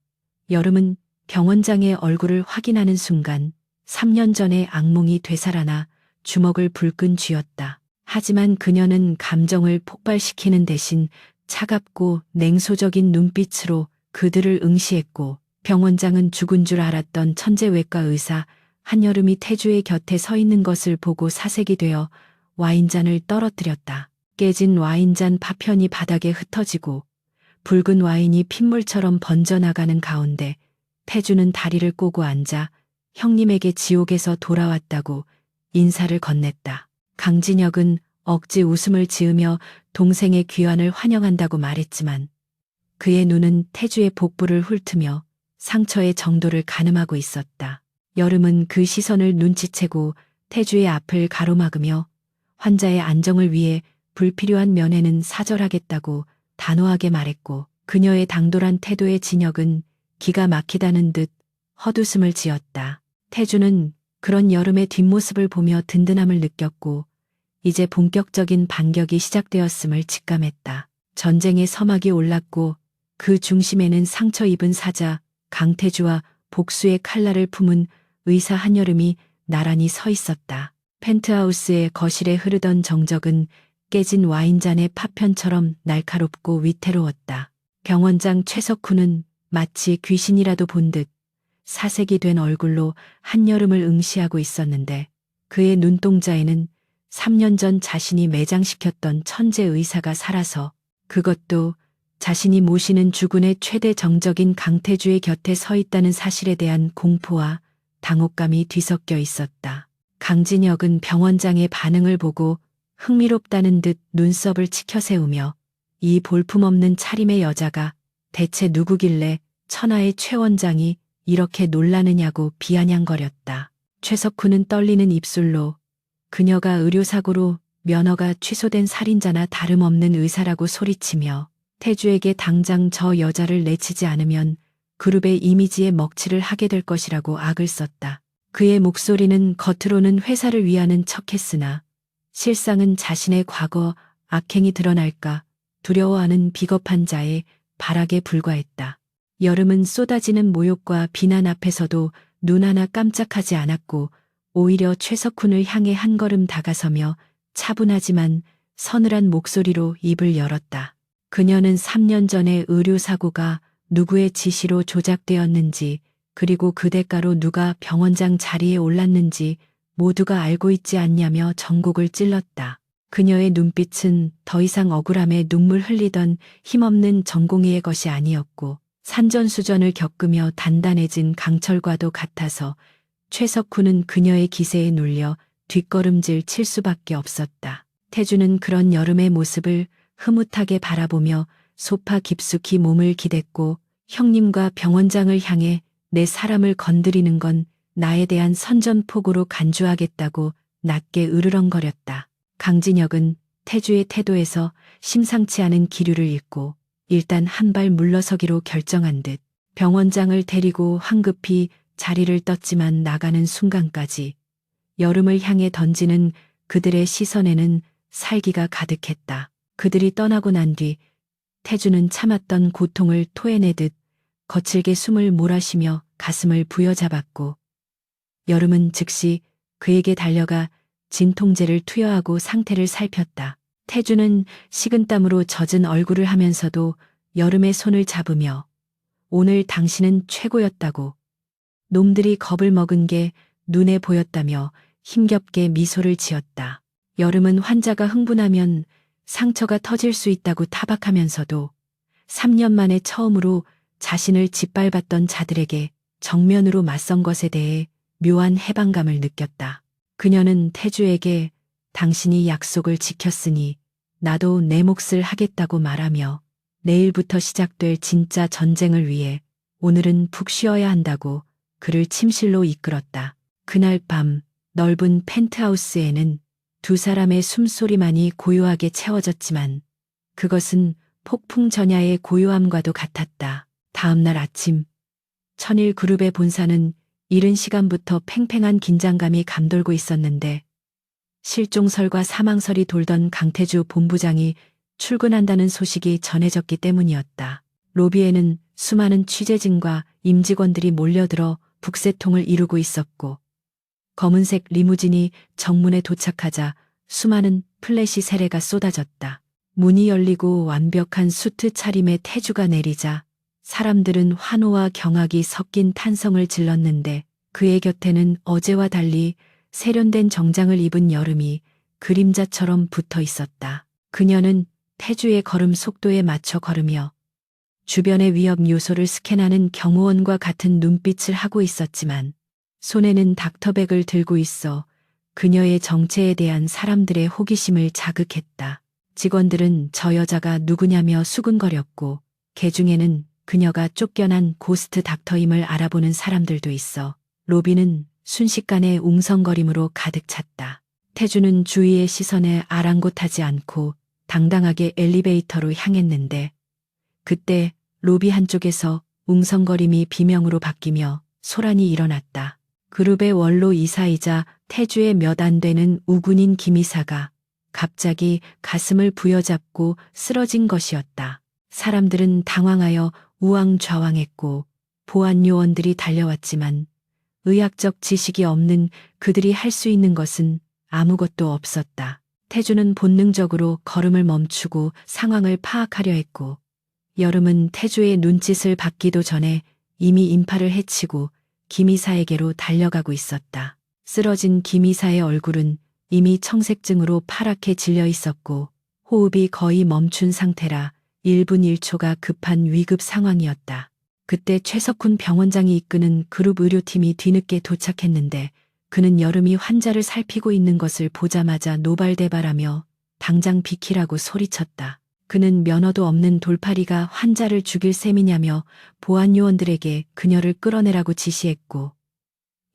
S1: 여름은 병원장의 얼굴을 확인하는 순간 3년 전의 악몽이 되살아나 주먹을 불끈 쥐었다. 하지만 그녀는 감정을 폭발시키는 대신 차갑고 냉소적인 눈빛으로 그들을 응시했고 병원장은 죽은 줄 알았던 천재외과 의사 한여름이 태주의 곁에 서 있는 것을 보고 사색이 되어 와인잔을 떨어뜨렸다. 깨진 와인잔 파편이 바닥에 흩어지고 붉은 와인이 핏물처럼 번져나가는 가운데 태주는 다리를 꼬고 앉아 형님에게 지옥에서 돌아왔다고 인사를 건넸다. 강진혁은 억지 웃음을 지으며 동생의 귀환을 환영한다고 말했지만 그의 눈은 태주의 복부를 훑으며 상처의 정도를 가늠하고 있었다. 여름은 그 시선을 눈치채고 태주의 앞을 가로막으며 환자의 안정을 위해 불필요한 면회는 사절하겠다고 단호하게 말했고 그녀의 당돌한 태도에 진혁은 기가 막히다는 듯 헛웃음을 지었다. 태주는 그런 여름의 뒷모습을 보며 든든함을 느꼈고 이제 본격적인 반격이 시작되었음을 직감했다. 전쟁의 서막이 올랐고 그 중심에는 상처 입은 사자 강태주와 복수의 칼날을 품은 의사 한여름이 나란히 서 있었다. 펜트하우스의 거실에 흐르던 정적은 깨진 와인잔의 파편처럼 날카롭고 위태로웠다. 병원장 최석훈은 마치 귀신이라도 본 듯 사색이 된 얼굴로 한여름을 응시하고 있었는데 그의 눈동자에는 3년 전 자신이 매장시켰던 천재 의사가 살아서 그것도 자신이 모시는 주군의 최대 정적인 강태주의 곁에 서 있다는 사실에 대한 공포와 당혹감이 뒤섞여 있었다. 강진혁은 병원장의 반응을 보고 흥미롭다는 듯 눈썹을 치켜세우며 이 볼품없는 차림의 여자가 대체 누구길래 천하의 최 원장이 이렇게 놀라느냐고 비아냥거렸다. 최석훈은 떨리는 입술로 그녀가 의료사고로 면허가 취소된 살인자나 다름없는 의사라고 소리치며 태주에게 당장 저 여자를 내치지 않으면 그룹의 이미지에 먹칠을 하게 될 것이라고 악을 썼다. 그의 목소리는 겉으로는 회사를 위하는 척했으나 실상은 자신의 과거 악행이 드러날까 두려워하는 비겁한 자의 발악에 불과했다. 여름은 쏟아지는 모욕과 비난 앞에서도 눈 하나 깜짝하지 않았고 오히려 최석훈을 향해 한 걸음 다가서며 차분하지만 서늘한 목소리로 입을 열었다. 그녀는 3년 전의 의료사고가 누구의 지시로 조작되었는지 그리고 그 대가로 누가 병원장 자리에 올랐는지 모두가 알고 있지 않냐며 전곡을 찔렀다. 그녀의 눈빛은 더 이상 억울함에 눈물 흘리던 힘없는 전공의의 것이 아니었고 산전수전을 겪으며 단단해진 강철과도 같아서 최석훈은 그녀의 기세에 눌려 뒷걸음질 칠 수밖에 없었다. 태주는 그런 여름의 모습을 흐뭇하게 바라보며 소파 깊숙이 몸을 기댔고 형님과 병원장을 향해 내 사람을 건드리는 건 나에 대한 선전포고로 간주하겠다고 낮게 으르렁거렸다. 강진혁은 태주의 태도에서 심상치 않은 기류를 읽고 일단 한 발 물러서기로 결정한 듯 병원장을 데리고 황급히 자리를 떴지만 나가는 순간까지 여름을 향해 던지는 그들의 시선에는 살기가 가득했다. 그들이 떠나고 난 뒤 태주는 참았던 고통을 토해내듯 거칠게 숨을 몰아쉬며 가슴을 부여잡았고 여름은 즉시 그에게 달려가 진통제를 투여하고 상태를 살폈다. 태주는 식은땀으로 젖은 얼굴을 하면서도 여름의 손을 잡으며 오늘 당신은 최고였다고 놈들이 겁을 먹은 게 눈에 보였다며 힘겹게 미소를 지었다. 여름은 환자가 흥분하면 상처가 터질 수 있다고 타박하면서도 3년 만에 처음으로 자신을 짓밟았던 자들에게 정면으로 맞선 것에 대해 묘한 해방감을 느꼈다. 그녀는 태주에게 당신이 약속을 지켰으니 나도 내 몫을 하겠다고 말하며 내일부터 시작될 진짜 전쟁을 위해 오늘은 푹 쉬어야 한다고 그를 침실로 이끌었다. 그날 밤 넓은 펜트하우스에는 두 사람의 숨소리만이 고요하게 채워졌지만 그것은 폭풍 전야의 고요함과도 같았다. 다음 날 아침 천일 그룹의 본사는 이른 시간부터 팽팽한 긴장감이 감돌고 있었는데 실종설과 사망설이 돌던 강태주 본부장이 출근한다는 소식이 전해졌기 때문이었다. 로비에는 수많은 취재진과 임직원들이 몰려들어 북새통을 이루고 있었고 검은색 리무진이 정문에 도착하자 수많은 플래시 세례가 쏟아졌다. 문이 열리고 완벽한 수트 차림의 태주가 내리자 사람들은 환호와 경악이 섞인 탄성을 질렀는데 그의 곁에는 어제와 달리 세련된 정장을 입은 여름이 그림자처럼 붙어 있었다. 그녀는 태주의 걸음 속도에 맞춰 걸으며 주변의 위협 요소를 스캔하는 경호원과 같은 눈빛을 하고 있었지만 손에는 닥터백을 들고 있어 그녀의 정체에 대한 사람들의 호기심을 자극했다. 직원들은 저 여자가 누구냐며 수근거렸고 개중에는 그녀가 쫓겨난 고스트 닥터임을 알아보는 사람들도 있어 로비는 순식간에 웅성거림으로 가득 찼다. 태주는 주위의 시선에 아랑곳하지 않고 당당하게 엘리베이터로 향했는데 그때 로비 한쪽에서 웅성거림이 비명으로 바뀌며 소란이 일어났다. 그룹의 원로 이사이자 태주의 몇 안 되는 우군인 김이사가 갑자기 가슴을 부여잡고 쓰러진 것이었다. 사람들은 당황하여 우왕좌왕했고 보안 요원들이 달려왔지만 의학적 지식이 없는 그들이 할 수 있는 것은 아무것도 없었다. 태주는 본능적으로 걸음을 멈추고 상황을 파악하려 했고 여름은 태주의 눈짓을 받기도 전에 이미 인파를 해치고 김이사에게로 달려가고 있었다. 쓰러진 김이사의 얼굴은 이미 청색증으로 파랗게 질려 있었고 호흡이 거의 멈춘 상태라 1분 1초가 급한 위급 상황이었다. 그때 최석훈 병원장이 이끄는 그룹 의료팀이 뒤늦게 도착했는데 그는 여름이 환자를 살피고 있는 것을 보자마자 노발대발하며 당장 비키라고 소리쳤다. 그는 면허도 없는 돌팔이가 환자를 죽일 셈이냐며 보안 요원들에게 그녀를 끌어내라고 지시했고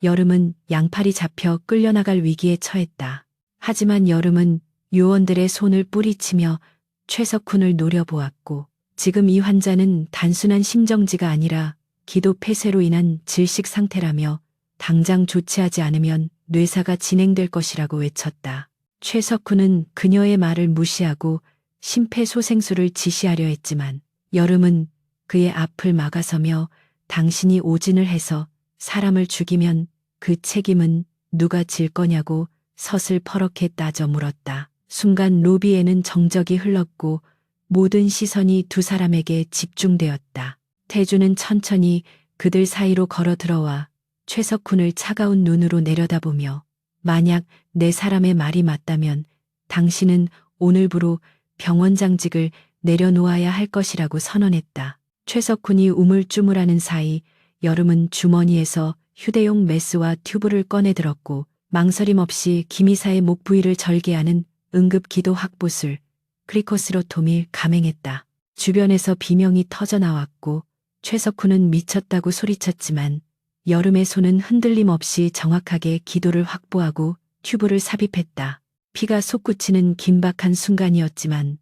S1: 여름은 양팔이 잡혀 끌려나갈 위기에 처했다. 하지만 여름은 요원들의 손을 뿌리치며 최석훈을 노려보았고 지금 이 환자는 단순한 심정지가 아니라 기도 폐쇄로 인한 질식 상태라며 당장 조치하지 않으면 뇌사가 진행될 것이라고 외쳤다. 최석훈은 그녀의 말을 무시하고 심폐소생술을 지시하려 했지만 여름은 그의 앞을 막아서며 당신이 오진을 해서 사람을 죽이면 그 책임은 누가 질 거냐고 서슬퍼렇게 따져 물었다. 순간 로비에는 정적이 흘렀고 모든 시선이 두 사람에게 집중되었다. 태주는 천천히 그들 사이로 걸어 들어와 최석훈을 차가운 눈으로 내려다보며 만약 내 사람의 말이 맞다면 당신은 오늘부로 병원장직을 내려놓아야 할 것이라고 선언했다. 최석훈이 우물쭈물하는 사이 여름은 주머니에서 휴대용 메스와 튜브를 꺼내 들었고 망설임 없이 김이사의 목 부위를 절개하는 응급기도 확보술 크리코스로톰을 감행했다. 주변에서 비명이 터져 나왔고 최석훈은 미쳤다고 소리쳤지만 여름의 손은 흔들림 없이 정확하게 기도를 확보하고 튜브를 삽입했다. 피가 솟구치는 긴박한 순간이었지만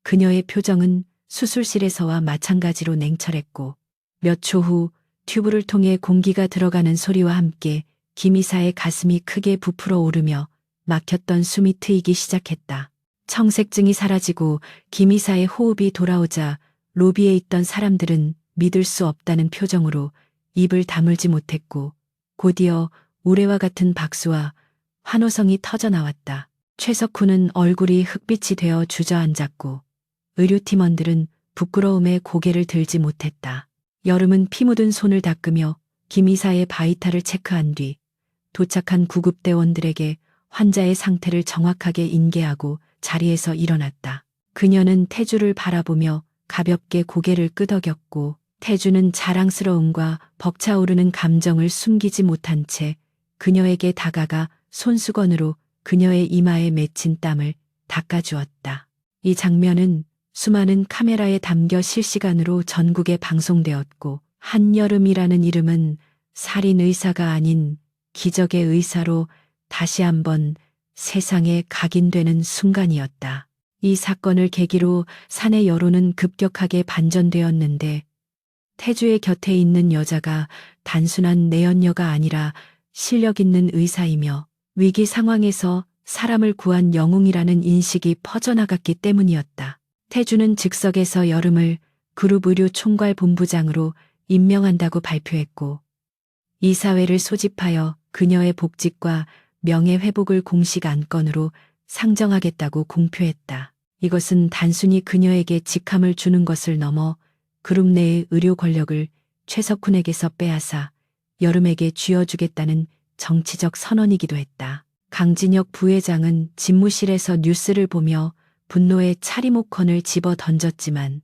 S1: 그녀의 표정은 수술실에서와 마찬가지로 냉철했고 몇 초 후 튜브를 통해 공기가 들어가는 소리와 함께 김이사의 가슴이 크게 부풀어 오르며 막혔던 숨이 트이기 시작했다. 청색증이 사라지고 김이사의 호흡이 돌아오자 로비에 있던 사람들은 믿을 수 없다는 표정으로 입을 다물지 못했고 곧이어 우레와 같은 박수와 환호성이 터져 나왔다. 최석훈은 얼굴이 흑빛이 되어 주저앉았고 의료팀원들은 부끄러움에 고개를 들지 못했다. 여름은 피 묻은 손을 닦으며 김이사의 바이탈을 체크한 뒤 도착한 구급대원들에게 환자의 상태를 정확하게 인계하고 자리에서 일어났다. 그녀는 태주를 바라보며 가볍게 고개를 끄덕였고 태주는 자랑스러움과 벅차오르는 감정을 숨기지 못한 채 그녀에게 다가가 손수건으로 그녀의 이마에 맺힌 땀을 닦아주었다. 이 장면은 수많은 카메라에 담겨 실시간으로 전국에 방송되었고, 한여름이라는 이름은 살인 의사가 아닌 기적의 의사로 다시 한번 세상에 각인되는 순간이었다. 이 사건을 계기로 사내 여론은 급격하게 반전되었는데, 태주의 곁에 있는 여자가 단순한 내연녀가 아니라 실력 있는 의사이며 위기 상황에서 사람을 구한 영웅이라는 인식이 퍼져나갔기 때문이었다. 태주는 즉석에서 여름을 그룹 의료 총괄 본부장으로 임명한다고 발표했고, 이사회를 소집하여 그녀의 복직과 명예회복을 공식 안건으로 상정하겠다고 공표했다. 이것은 단순히 그녀에게 직함을 주는 것을 넘어 그룹 내의 의료 권력을 최석훈에게서 빼앗아 여름에게 쥐어주겠다는 정치적 선언이기도 했다. 강진혁 부회장은 집무실에서 뉴스를 보며 분노의 차리모컨을 집어 던졌지만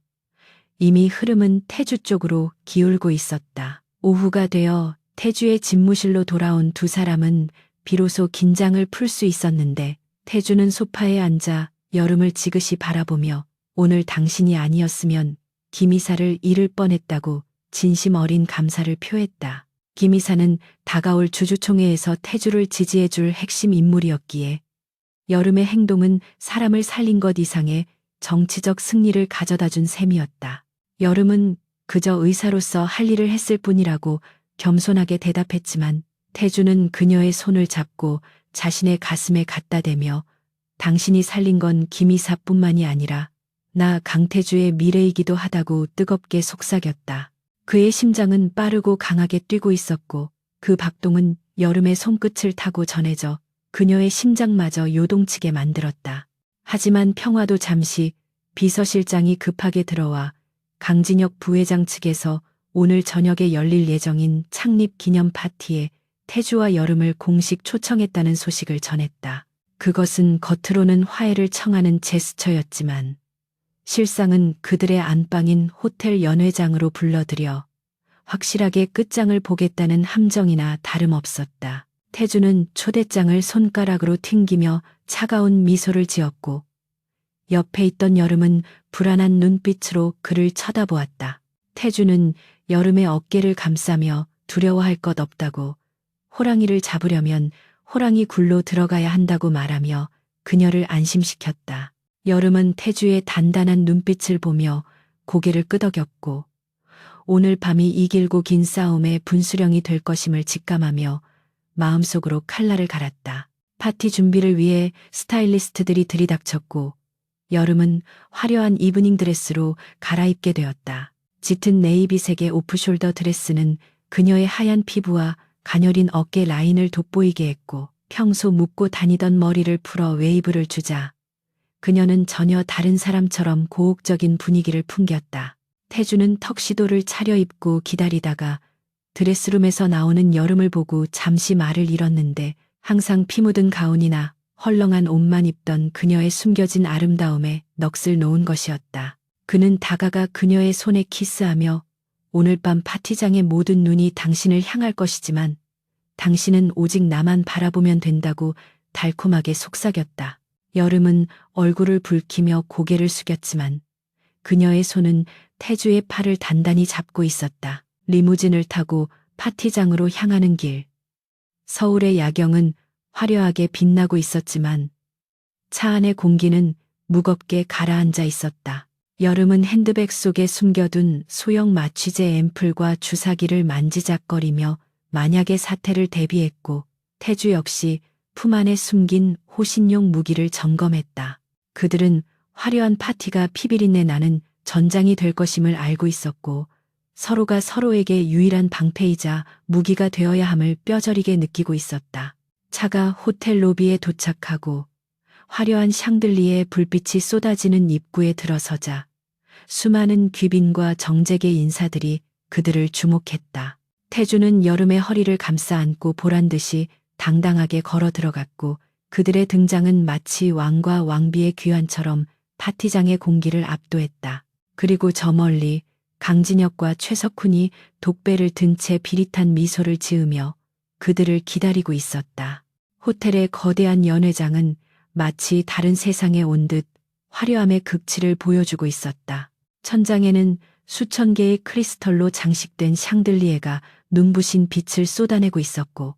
S1: 이미 흐름은 태주 쪽으로 기울고 있었다. 오후가 되어 태주의 집무실로 돌아온 두 사람은 비로소 긴장을 풀 수 있었는데, 태주는 소파에 앉아 여름을 지그시 바라보며 오늘 당신이 아니었으면 김 이사를 잃을 뻔했다고 진심 어린 감사를 표했다. 김 이사는 다가올 주주총회에서 태주를 지지해줄 핵심 인물이었기에 여름의 행동은 사람을 살린 것 이상의 정치적 승리를 가져다 준 셈이었다. 여름은 그저 의사로서 할 일을 했을 뿐이라고 겸손하게 대답했지만, 태주는 그녀의 손을 잡고 자신의 가슴에 갖다 대며 당신이 살린 건 김 이사뿐만이 아니라 나 강태주의 미래이기도 하다고 뜨겁게 속삭였다. 그의 심장은 빠르고 강하게 뛰고 있었고, 그 박동은 여름의 손끝을 타고 전해져 그녀의 심장마저 요동치게 만들었다. 하지만 평화도 잠시. 비서실장이 급하게 들어와 강진혁 부회장 측에서 오늘 저녁에 열릴 예정인 창립 기념 파티에 태주와 여름을 공식 초청했다는 소식을 전했다. 그것은 겉으로는 화해를 청하는 제스처였지만 실상은 그들의 안방인 호텔 연회장으로 불러들여 확실하게 끝장을 보겠다는 함정이나 다름없었다. 태주는 초대장을 손가락으로 튕기며 차가운 미소를 지었고, 옆에 있던 여름은 불안한 눈빛으로 그를 쳐다보았다. 태주는 여름의 어깨를 감싸며 두려워할 것 없다고, 호랑이를 잡으려면 호랑이 굴로 들어가야 한다고 말하며 그녀를 안심시켰다. 여름은 태주의 단단한 눈빛을 보며 고개를 끄덕였고, 오늘 밤이 이 길고 긴 싸움의 분수령이 될 것임을 직감하며 마음속으로 칼날을 갈았다. 파티 준비를 위해 스타일리스트들이 들이닥쳤고, 여름은 화려한 이브닝 드레스로 갈아입게 되었다. 짙은 네이비색의 오프숄더 드레스는 그녀의 하얀 피부와 가녀린 어깨 라인을 돋보이게 했고, 평소 묶고 다니던 머리를 풀어 웨이브를 주자 그녀는 전혀 다른 사람처럼 고혹적인 분위기를 풍겼다. 태주는 턱시도를 차려입고 기다리다가 드레스룸에서 나오는 여름을 보고 잠시 말을 잃었는데, 항상 피 묻은 가운이나 헐렁한 옷만 입던 그녀의 숨겨진 아름다움에 넋을 놓은 것이었다. 그는 다가가 그녀의 손에 키스하며 오늘 밤 파티장의 모든 눈이 당신을 향할 것이지만 당신은 오직 나만 바라보면 된다고 달콤하게 속삭였다. 여름은 얼굴을 붉히며 고개를 숙였지만 그녀의 손은 태주의 팔을 단단히 잡고 있었다. 리무진을 타고 파티장으로 향하는 길. 서울의 야경은 화려하게 빛나고 있었지만 차 안의 공기는 무겁게 가라앉아 있었다. 여름은 핸드백 속에 숨겨둔 소형 마취제 앰플과 주사기를 만지작거리며 만약의 사태를 대비했고, 태주 역시 품 안에 숨긴 호신용 무기를 점검했다. 그들은 화려한 파티가 피비린내 나는 전장이 될 것임을 알고 있었고, 서로가 서로에게 유일한 방패이자 무기가 되어야 함을 뼈저리게 느끼고 있었다. 차가 호텔 로비에 도착하고 화려한 샹들리에 불빛이 쏟아지는 입구에 들어서자 수많은 귀빈과 정재계 인사들이 그들을 주목했다. 태주는 여름의 허리를 감싸 안고 보란 듯이 당당하게 걸어 들어갔고, 그들의 등장은 마치 왕과 왕비의 귀환처럼 파티장의 공기를 압도했다. 그리고 저 멀리 강진혁과 최석훈이 독배를 든 채 비릿한 미소를 지으며 그들을 기다리고 있었다. 호텔의 거대한 연회장은 마치 다른 세상에 온 듯 화려함의 극치를 보여주고 있었다. 천장에는 수천 개의 크리스털로 장식된 샹들리에가 눈부신 빛을 쏟아내고 있었고,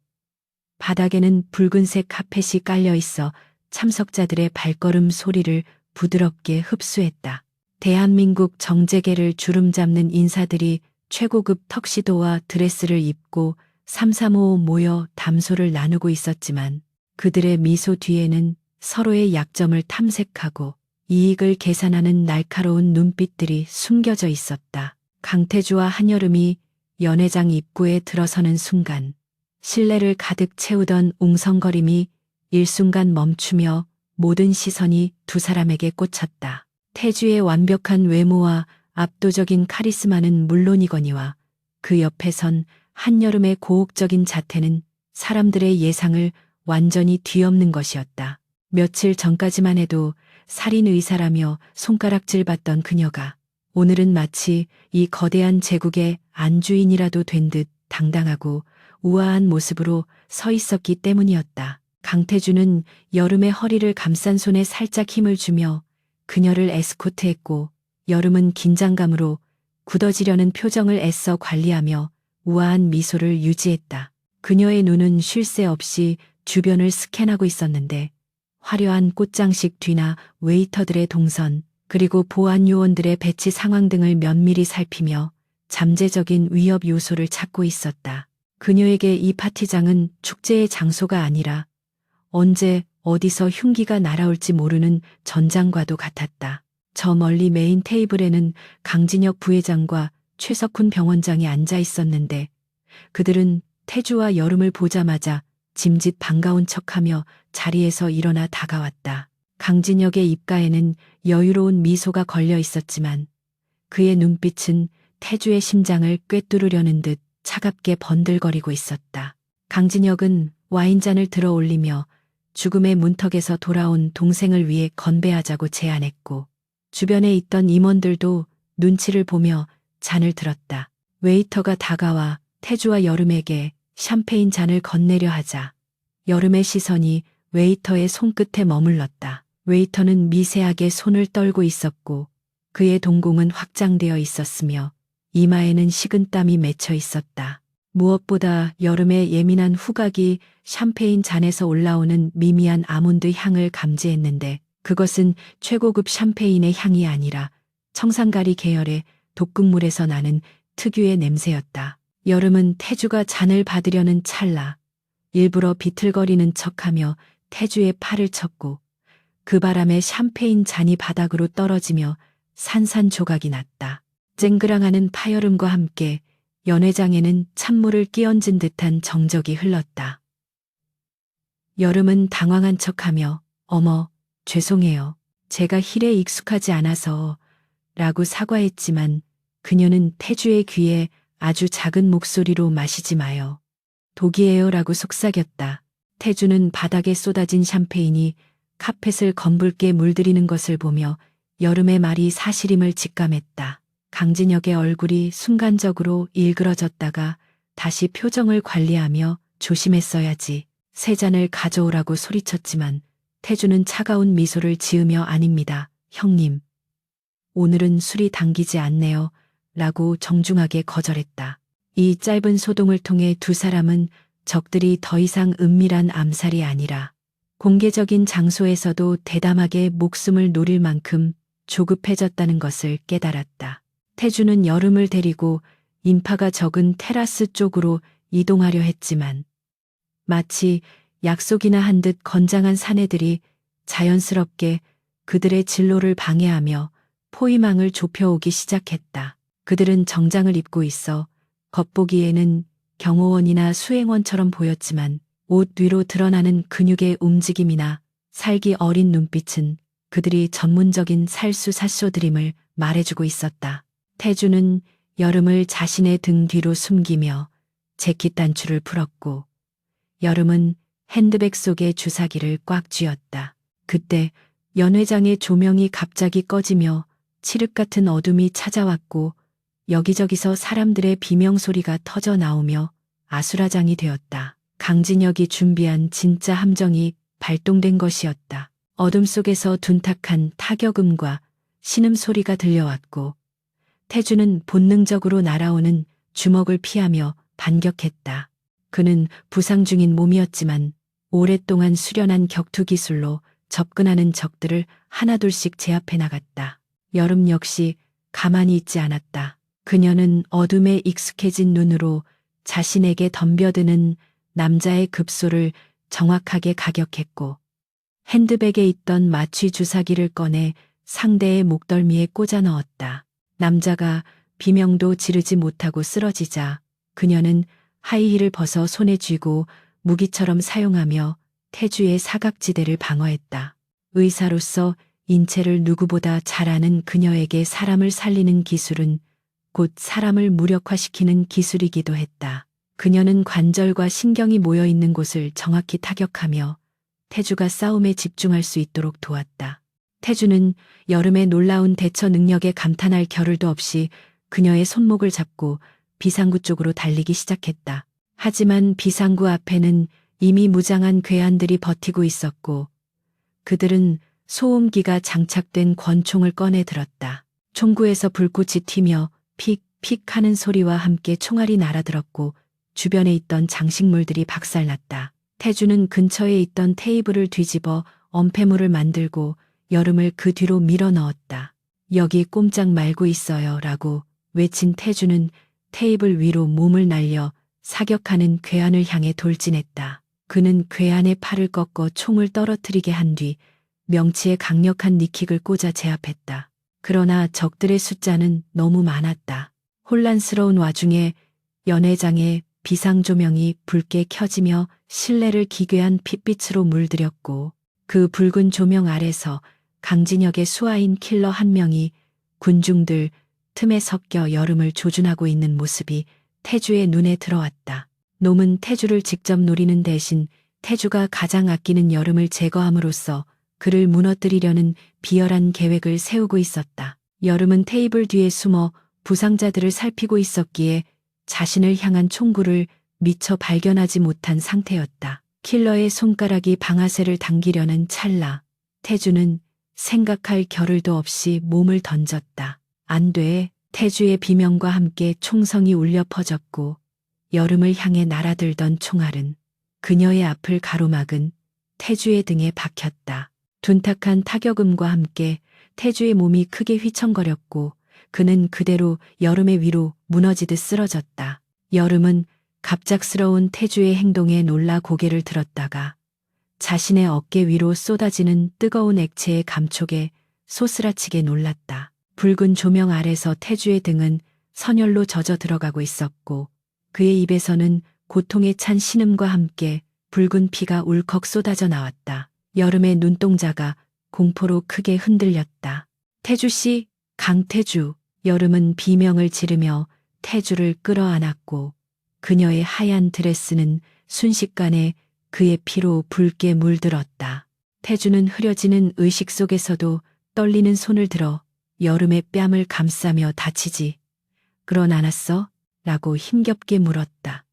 S1: 바닥에는 붉은색 카펫이 깔려 있어 참석자들의 발걸음 소리를 부드럽게 흡수했다. 대한민국 정재계를 주름잡는 인사들이 최고급 턱시도와 드레스를 입고 삼삼오오 모여 담소를 나누고 있었지만 그들의 미소 뒤에는 서로의 약점을 탐색하고 이익을 계산하는 날카로운 눈빛들이 숨겨져 있었다. 강태주와 한여름이 연회장 입구에 들어서는 순간 실내를 가득 채우던 웅성거림이 일순간 멈추며 모든 시선이 두 사람에게 꽂혔다. 태주의 완벽한 외모와 압도적인 카리스마는 물론이거니와 그 옆에 선 한여름의 고혹적인 자태는 사람들의 예상을 완전히 뒤엎는 것이었다. 며칠 전까지만 해도 살인 의사라며 손가락질 받던 그녀가 오늘은 마치 이 거대한 제국의 안주인이라도 된 듯 당당하고 우아한 모습으로 서 있었기 때문이었다. 강태주는 여름의 허리를 감싼 손에 살짝 힘을 주며 그녀를 에스코트했고, 여름은 긴장감으로 굳어지려는 표정을 애써 관리하며 우아한 미소를 유지했다. 그녀의 눈은 쉴 새 없이 주변을 스캔하고 있었는데 화려한 꽃장식 뒤나 웨이터들의 동선, 그리고 보안 요원들의 배치 상황 등을 면밀히 살피며 잠재적인 위협 요소를 찾고 있었다. 그녀에게 이 파티장은 축제의 장소가 아니라 언제 어디서 흉기가 날아올지 모르는 전장과도 같았다. 저 멀리 메인 테이블에는 강진혁 부회장과 최석훈 병원장이 앉아 있었는데 그들은 태주와 여름을 보자마자 짐짓 반가운 척하며 자리에서 일어나 다가왔다. 강진혁의 입가에는 여유로운 미소가 걸려 있었지만 그의 눈빛은 태주의 심장을 꿰뚫으려는 듯 차갑게 번들거리고 있었다. 강진혁은 와인잔을 들어 올리며 죽음의 문턱에서 돌아온 동생을 위해 건배하자고 제안했고 주변에 있던 임원들도 눈치를 보며 잔을 들었다. 웨이터가 다가와 태주와 여름에게 샴페인 잔을 건네려 하자 여름의 시선이 웨이터의 손끝에 머물렀다. 웨이터는 미세하게 손을 떨고 있었고 그의 동공은 확장되어 있었으며 이마에는 식은땀이 맺혀 있었다. 무엇보다 여름의 예민한 후각이 샴페인 잔에서 올라오는 미미한 아몬드 향을 감지했는데 그것은 최고급 샴페인의 향이 아니라 청산가리 계열의 독극물에서 나는 특유의 냄새였다. 여름은 태주가 잔을 받으려는 찰나 일부러 비틀거리는 척하며 태주의 팔을 쳤고 그 바람에 샴페인 잔이 바닥으로 떨어지며 산산조각이 났다. 쨍그랑하는 파여름과 함께 연회장에는 찬물을 끼얹은 듯한 정적이 흘렀다. 여름은 당황한 척하며 어머, 죄송해요. 제가 힐에 익숙하지 않아서 라고 사과했지만 그녀는 태주의 귀에 아주 작은 목소리로 마시지 마요. 독이에요 라고 속삭였다. 태주는 바닥에 쏟아진 샴페인이 카펫을 검붉게 물들이는 것을 보며 여름의 말이 사실임을 직감했다. 강진혁의 얼굴이 순간적으로 일그러졌다가 다시 표정을 관리하며 조심했어야지. 세 잔을 가져오라고 소리쳤지만 태주는 차가운 미소를 지으며 아닙니다. 형님. 오늘은 술이 당기지 않네요. 라고 정중하게 거절했다. 이 짧은 소동을 통해 두 사람은 적들이 더 이상 은밀한 암살이 아니라 공개적인 장소에서도 대담하게 목숨을 노릴 만큼 조급해졌다는 것을 깨달았다. 태주는 여름을 데리고 인파가 적은 테라스 쪽으로 이동하려 했지만 마치 약속이나 한 듯 건장한 사내들이 자연스럽게 그들의 진로를 방해하며 포위망을 좁혀오기 시작했다. 그들은 정장을 입고 있어 겉보기에는 경호원이나 수행원처럼 보였지만 옷 위로 드러나는 근육의 움직임이나 살기 어린 눈빛은 그들이 전문적인 살수사쇼들임을 말해주고 있었다. 태주는 여름을 자신의 등 뒤로 숨기며 재킷 단추를 풀었고 여름은 핸드백 속에 주사기를 꽉 쥐었다. 그때 연회장의 조명이 갑자기 꺼지며 칠흑 같은 어둠이 찾아왔고 여기저기서 사람들의 비명소리가 터져 나오며 아수라장이 되었다. 강진혁이 준비한 진짜 함정이 발동된 것이었다. 어둠 속에서 둔탁한 타격음과 신음소리가 들려왔고 태주는 본능적으로 날아오는 주먹을 피하며 반격했다. 그는 부상 중인 몸이었지만 오랫동안 수련한 격투 기술로 접근하는 적들을 하나둘씩 제압해 나갔다. 여름 역시 가만히 있지 않았다. 그녀는 어둠에 익숙해진 눈으로 자신에게 덤벼드는 남자의 급소를 정확하게 가격했고 핸드백에 있던 마취 주사기를 꺼내 상대의 목덜미에 꽂아 넣었다. 남자가 비명도 지르지 못하고 쓰러지자 그녀는 하이힐을 벗어 손에 쥐고 무기처럼 사용하며 태주의 사각지대를 방어했다. 의사로서 인체를 누구보다 잘 아는 그녀에게 사람을 살리는 기술은 곧 사람을 무력화시키는 기술이기도 했다. 그녀는 관절과 신경이 모여 있는 곳을 정확히 타격하며 태주가 싸움에 집중할 수 있도록 도왔다. 태주는 여름의 놀라운 대처 능력에 감탄할 겨를도 없이 그녀의 손목을 잡고 비상구 쪽으로 달리기 시작했다. 하지만 비상구 앞에는 이미 무장한 괴한들이 버티고 있었고 그들은 소음기가 장착된 권총을 꺼내 들었다. 총구에서 불꽃이 튀며 픽픽 하는 소리와 함께 총알이 날아들었고 주변에 있던 장식물들이 박살났다. 태주는 근처에 있던 테이블을 뒤집어 엄폐물을 만들고 여름을 그 뒤로 밀어 넣었다. 여기 꼼짝 말고 있어요 라고 외친 태주는 테이블 위로 몸을 날려 사격하는 괴한을 향해 돌진했다. 그는 괴한의 팔을 꺾어 총을 떨어뜨리게 한 뒤 명치에 강력한 니킥을 꽂아 제압했다. 그러나 적들의 숫자는 너무 많았다. 혼란스러운 와중에 연회장에 비상조명이 붉게 켜지며 실내를 기괴한 핏빛으로 물들였고 그 붉은 조명 아래서 강진혁의 수하인 킬러 한 명이 군중들 틈에 섞여 여름을 조준하고 있는 모습이 태주의 눈에 들어왔다. 놈은 태주를 직접 노리는 대신 태주가 가장 아끼는 여름을 제거함으로써 그를 무너뜨리려는 비열한 계획을 세우고 있었다. 여름은 테이블 뒤에 숨어 부상자들을 살피고 있었기에 자신을 향한 총구를 미처 발견하지 못한 상태였다. 킬러의 손가락이 방아쇠를 당기려는 찰나 태주는 생각할 겨를도 없이 몸을 던졌다. 안 돼. 태주의 비명과 함께 총성이 울려 퍼졌고 여름을 향해 날아들던 총알은 그녀의 앞을 가로막은 태주의 등에 박혔다. 둔탁한 타격음과 함께 태주의 몸이 크게 휘청거렸고 그는 그대로 여름의 위로 무너지듯 쓰러졌다. 여름은 갑작스러운 태주의 행동에 놀라 고개를 들었다가 자신의 어깨 위로 쏟아지는 뜨거운 액체의 감촉에 소스라치게 놀랐다. 붉은 조명 아래서 태주의 등은 선혈로 젖어 들어가고 있었고 그의 입에서는 고통에 찬 신음과 함께 붉은 피가 울컥 쏟아져 나왔다. 여름의 눈동자가 공포로 크게 흔들렸다. 태주씨, 강태주. 여름은 비명을 지르며 태주를 끌어안았고 그녀의 하얀 드레스는 순식간에 그의 피로 붉게 물들었다. 태주는 흐려지는 의식 속에서도 떨리는 손을 들어 여름의 뺨을 감싸며 다치지 그런 않았어? 라고 힘겹게 물었다.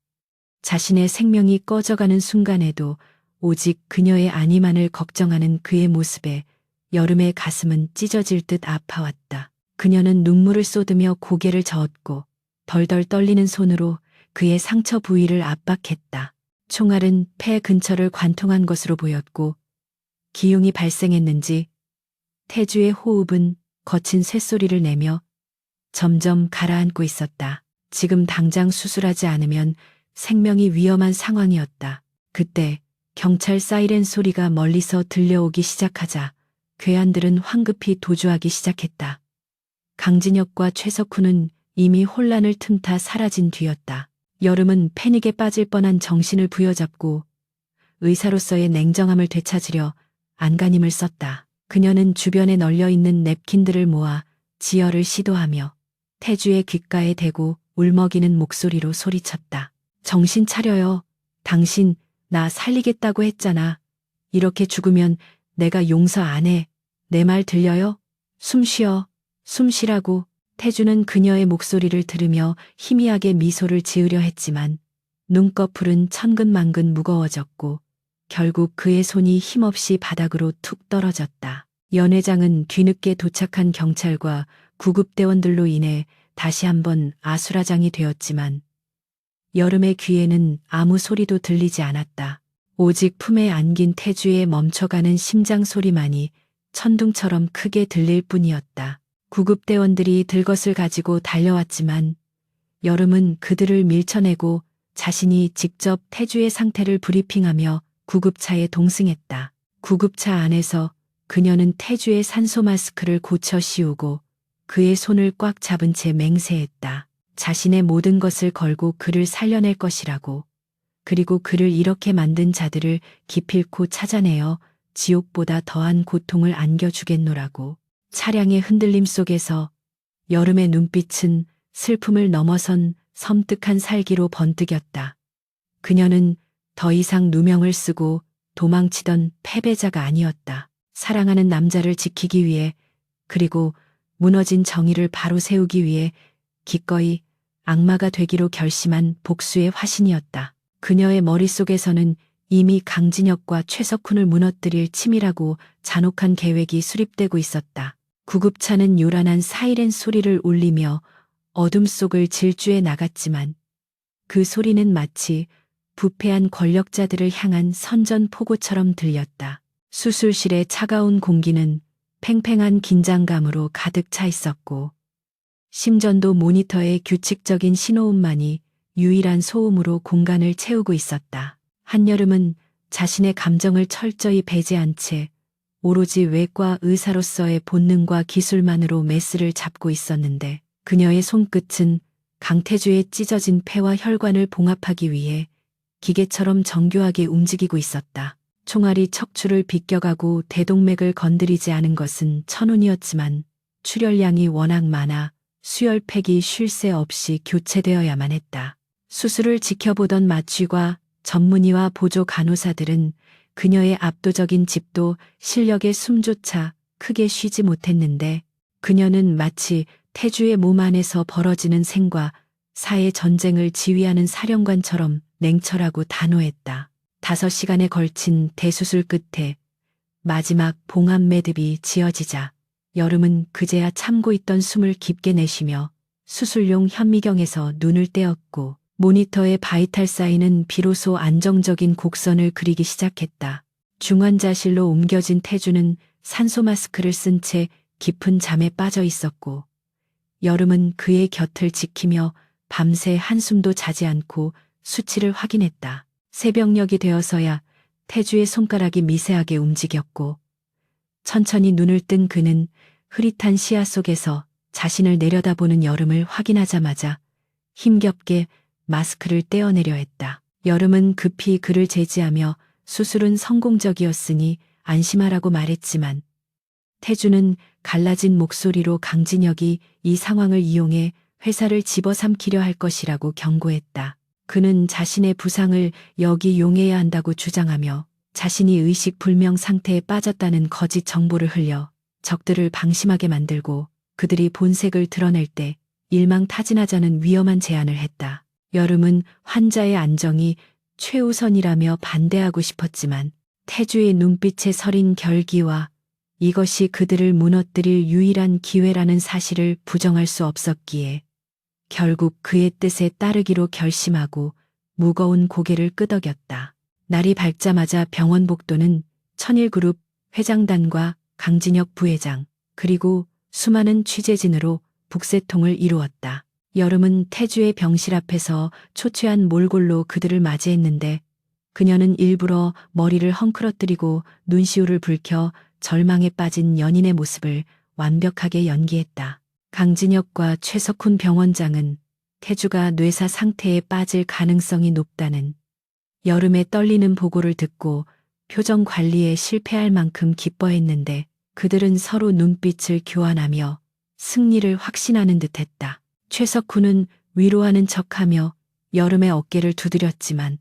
S1: 자신의 생명이 꺼져가는 순간에도 오직 그녀의 안위만을 걱정하는 그의 모습에 여름의 가슴은 찢어질 듯 아파왔다. 그녀는 눈물을 쏟으며 고개를 저었고 덜덜 떨리는 손으로 그의 상처 부위를 압박했다. 총알은 폐 근처를 관통한 것으로 보였고 기흉이 발생했는지 태주의 호흡은 거친 쇳소리를 내며 점점 가라앉고 있었다. 지금 당장 수술하지 않으면 생명이 위험한 상황이었다. 그때 경찰 사이렌 소리가 멀리서 들려오기 시작하자 괴한들은 황급히 도주하기 시작했다. 강진혁과 최석훈은 이미 혼란을 틈타 사라진 뒤였다. 여름은 패닉에 빠질 뻔한 정신을 부여잡고 의사로서의 냉정함을 되찾으려 안간힘을 썼다. 그녀는 주변에 널려있는 냅킨들을 모아 지혈을 시도하며 태주의 귓가에 대고 울먹이는 목소리로 소리쳤다. 정신 차려요. 당신 나 살리겠다고 했잖아. 이렇게 죽으면 내가 용서 안 해. 내 말 들려요? 숨 쉬어. 숨 쉬라고. 태주는 그녀의 목소리를 들으며 희미하게 미소를 지으려 했지만 눈꺼풀은 천근만근 무거워졌고 결국 그의 손이 힘없이 바닥으로 툭 떨어졌다. 연회장은 뒤늦게 도착한 경찰과 구급대원들로 인해 다시 한번 아수라장이 되었지만 여름의 귀에는 아무 소리도 들리지 않았다. 오직 품에 안긴 태주의 멈춰가는 심장 소리만이 천둥처럼 크게 들릴 뿐이었다. 구급대원들이 들것을 가지고 달려왔지만 여름은 그들을 밀쳐내고 자신이 직접 태주의 상태를 브리핑하며 구급차에 동승했다. 구급차 안에서 그녀는 태주의 산소 마스크를 고쳐 씌우고 그의 손을 꽉 잡은 채 맹세했다. 자신의 모든 것을 걸고 그를 살려낼 것이라고. 그리고 그를 이렇게 만든 자들을 기필코 찾아내어 지옥보다 더한 고통을 안겨주겠노라고. 차량의 흔들림 속에서 여름의 눈빛은 슬픔을 넘어선 섬뜩한 살기로 번뜩였다. 그녀는 더 이상 누명을 쓰고 도망치던 패배자가 아니었다. 사랑하는 남자를 지키기 위해 그리고 무너진 정의를 바로 세우기 위해 기꺼이 악마가 되기로 결심한 복수의 화신이었다. 그녀의 머릿속에서는 이미 강진혁과 최석훈을 무너뜨릴 치밀하고 잔혹한 계획이 수립되고 있었다. 구급차는 요란한 사이렌 소리를 울리며 어둠 속을 질주해 나갔지만 그 소리는 마치 부패한 권력자들을 향한 선전포고처럼 들렸다. 수술실의 차가운 공기는 팽팽한 긴장감으로 가득 차 있었고 심전도 모니터의 규칙적인 신호음만이 유일한 소음으로 공간을 채우고 있었다. 한여름은 자신의 감정을 철저히 배제한 채 오로지 외과 의사로서의 본능과 기술만으로 메스를 잡고 있었는데 그녀의 손끝은 강태주의 찢어진 폐와 혈관을 봉합하기 위해 기계처럼 정교하게 움직이고 있었다. 총알이 척추를 비껴가고 대동맥을 건드리지 않은 것은 천운이었지만 출혈량이 워낙 많아 수혈팩이 쉴 새 없이 교체되어야만 했다. 수술을 지켜보던 마취과 전문의와 보조 간호사들은 그녀의 압도적인 집도 실력의 숨조차 크게 쉬지 못했는데 그녀는 마치 태주의 몸 안에서 벌어지는 생과 사의 전쟁을 지휘하는 사령관처럼 냉철하고 단호했다. 5시간에 걸친 대수술 끝에 마지막 봉합 매듭이 지어지자 여름은 그제야 참고 있던 숨을 깊게 내쉬며 수술용 현미경에서 눈을 떼었고 모니터의 바이탈 사인은 비로소 안정적인 곡선을 그리기 시작했다. 중환자실로 옮겨진 태주는 산소 마스크를 쓴 채 깊은 잠에 빠져 있었고 여름은 그의 곁을 지키며 밤새 한숨도 자지 않고 수치를 확인했다. 새벽녘이 되어서야 태주의 손가락이 미세하게 움직였고 천천히 눈을 뜬 그는 흐릿한 시야 속에서 자신을 내려다보는 여름을 확인하자마자 힘겹게 마스크를 떼어내려 했다. 여름은 급히 그를 제지하며 수술은 성공적이었으니 안심하라고 말했지만 태주는 갈라진 목소리로 강진혁이 이 상황을 이용해 회사를 집어삼키려 할 것이라고 경고했다. 그는 자신의 부상을 여기 용해야 한다고 주장하며 자신이 의식불명 상태에 빠졌다는 거짓 정보를 흘려 적들을 방심하게 만들고 그들이 본색을 드러낼 때 일망타진하자는 위험한 제안을 했다. 여름은 환자의 안정이 최우선이라며 반대하고 싶었지만 태주의 눈빛에 서린 결기와 이것이 그들을 무너뜨릴 유일한 기회라는 사실을 부정할 수 없었기에 결국 그의 뜻에 따르기로 결심하고 무거운 고개를 끄덕였다. 날이 밝자마자 병원 복도는 천일그룹 회장단과 강진혁 부회장 그리고 수많은 취재진으로 북새통을 이루었다. 여름은 태주의 병실 앞에서 초췌한 몰골로 그들을 맞이했는데 그녀는 일부러 머리를 헝클어뜨리고 눈시울을 붉혀 절망에 빠진 연인의 모습을 완벽하게 연기했다. 강진혁과 최석훈 병원장은 태주가 뇌사 상태에 빠질 가능성이 높다는 여름의 떨리는 보고를 듣고 표정 관리에 실패할 만큼 기뻐했는데 그들은 서로 눈빛을 교환하며 승리를 확신하는 듯했다. 최석훈은 위로하는 척하며 여름의 어깨를 두드렸지만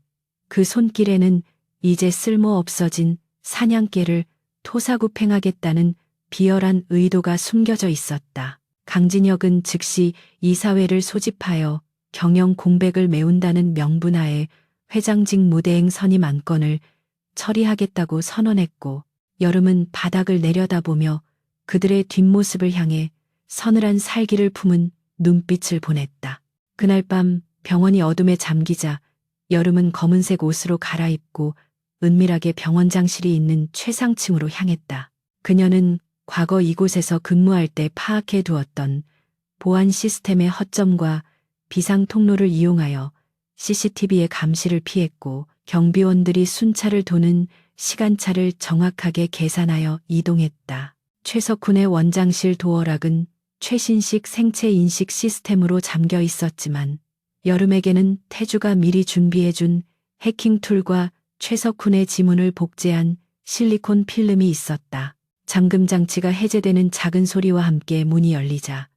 S1: 그 손길에는 이제 쓸모없어진 사냥개를 토사구팽하겠다는 비열한 의도가 숨겨져 있었다. 강진혁은 즉시 이사회를 소집하여 경영 공백을 메운다는 명분하에 회장직 무대행 선임 안건을 처리하겠다고 선언했고, 여름은 바닥을 내려다보며 그들의 뒷모습을 향해 서늘한 살기를 품은 눈빛을 보냈다. 그날 밤 병원이 어둠에 잠기자 여름은 검은색 옷으로 갈아입고 은밀하게 병원장실이 있는 최상층으로 향했다. 그녀는 과거 이곳에서 근무할 때 파악해 두었던 보안 시스템의 허점과 비상 통로를 이용하여 CCTV의 감시를 피했고, 경비원들이 순찰을 도는 시간차를 정확하게 계산하여 이동했다. 최석훈의 원장실 도어락은 최신식 생체 인식 시스템으로 잠겨 있었지만 여름에게는 태주가 미리 준비해준 해킹 툴과 최석훈의 지문을 복제한 실리콘 필름이 있었다. 잠금 장치가 해제되는 작은 소리와 함께 문이 열리자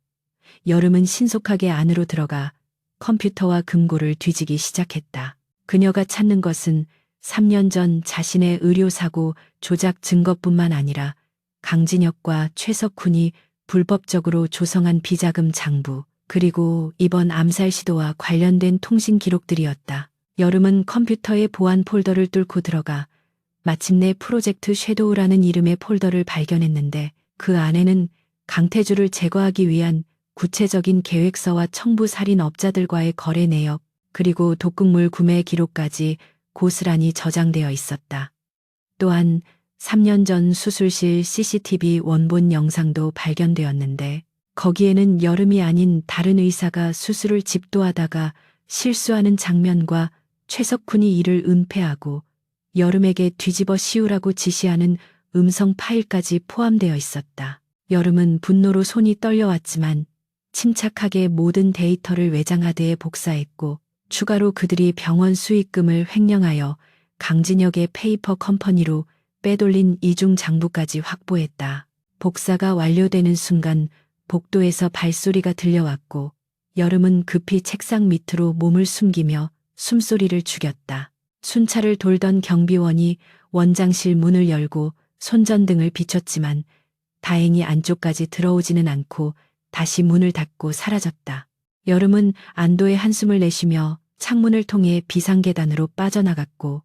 S1: 여름은 신속하게 안으로 들어가 컴퓨터와 금고를 뒤지기 시작했다. 그녀가 찾는 것은 3년 전 자신의 의료사고 조작 증거뿐만 아니라 강진혁과 최석훈이 불법적으로 조성한 비자금 장부, 그리고 이번 암살 시도와 관련된 통신 기록들이었다. 여름은 컴퓨터의 보안 폴더를 뚫고 들어가 마침내 프로젝트 섀도우라는 이름의 폴더를 발견했는데, 그 안에는 강태주를 제거하기 위한 구체적인 계획서와 청부 살인업자들과의 거래 내역, 그리고 독극물 구매 기록까지 고스란히 저장되어 있었다. 또한 3년 전 수술실 CCTV 원본 영상도 발견되었는데, 거기에는 여름이 아닌 다른 의사가 수술을 집도하다가 실수하는 장면과 최석훈이 이를 은폐하고 여름에게 뒤집어 씌우라고 지시하는 음성 파일까지 포함되어 있었다. 여름은 분노로 손이 떨려왔지만 침착하게 모든 데이터를 외장하드에 복사했고, 추가로 그들이 병원 수익금을 횡령하여 강진혁의 페이퍼 컴퍼니로 빼돌린 이중 장부까지 확보했다. 복사가 완료되는 순간 복도에서 발소리가 들려왔고, 여름은 급히 책상 밑으로 몸을 숨기며 숨소리를 죽였다. 순찰을 돌던 경비원이 원장실 문을 열고 손전등을 비췄지만 다행히 안쪽까지 들어오지는 않고 다시 문을 닫고 사라졌다. 여름은 안도의 한숨을 내쉬며 창문을 통해 비상계단으로 빠져나갔고,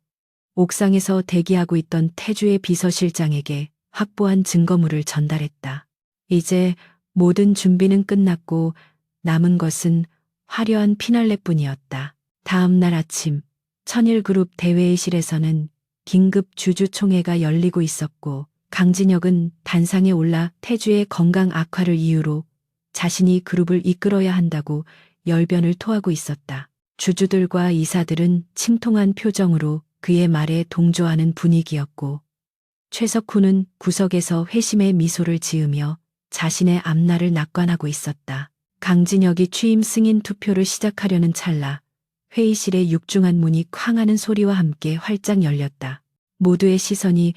S1: 옥상에서 대기하고 있던 태주의 비서실장에게 확보한 증거물을 전달했다. 이제 모든 준비는 끝났고 남은 것은 화려한 피날레뿐이었다. 다음 날 아침, 천일그룹 대회의실에서는 긴급 주주총회가 열리고 있었고, 강진혁은 단상에 올라 태주의 건강 악화를 이유로 자신이 그룹을 이끌어야 한다고 열변을 토하고 있었다. 주주들과 이사들은 침통한 표정으로 그의 말에 동조하는 분위기였고, 최석훈은 구석에서 회심의 미소를 지으며 자신의 앞날을 낙관하고 있었다. 강진혁이 취임 승인 투표를 시작하려는 찰나 회의실의 육중한 문이 쾅 하는 소리와 함께 활짝 열렸다. 모두의 시선이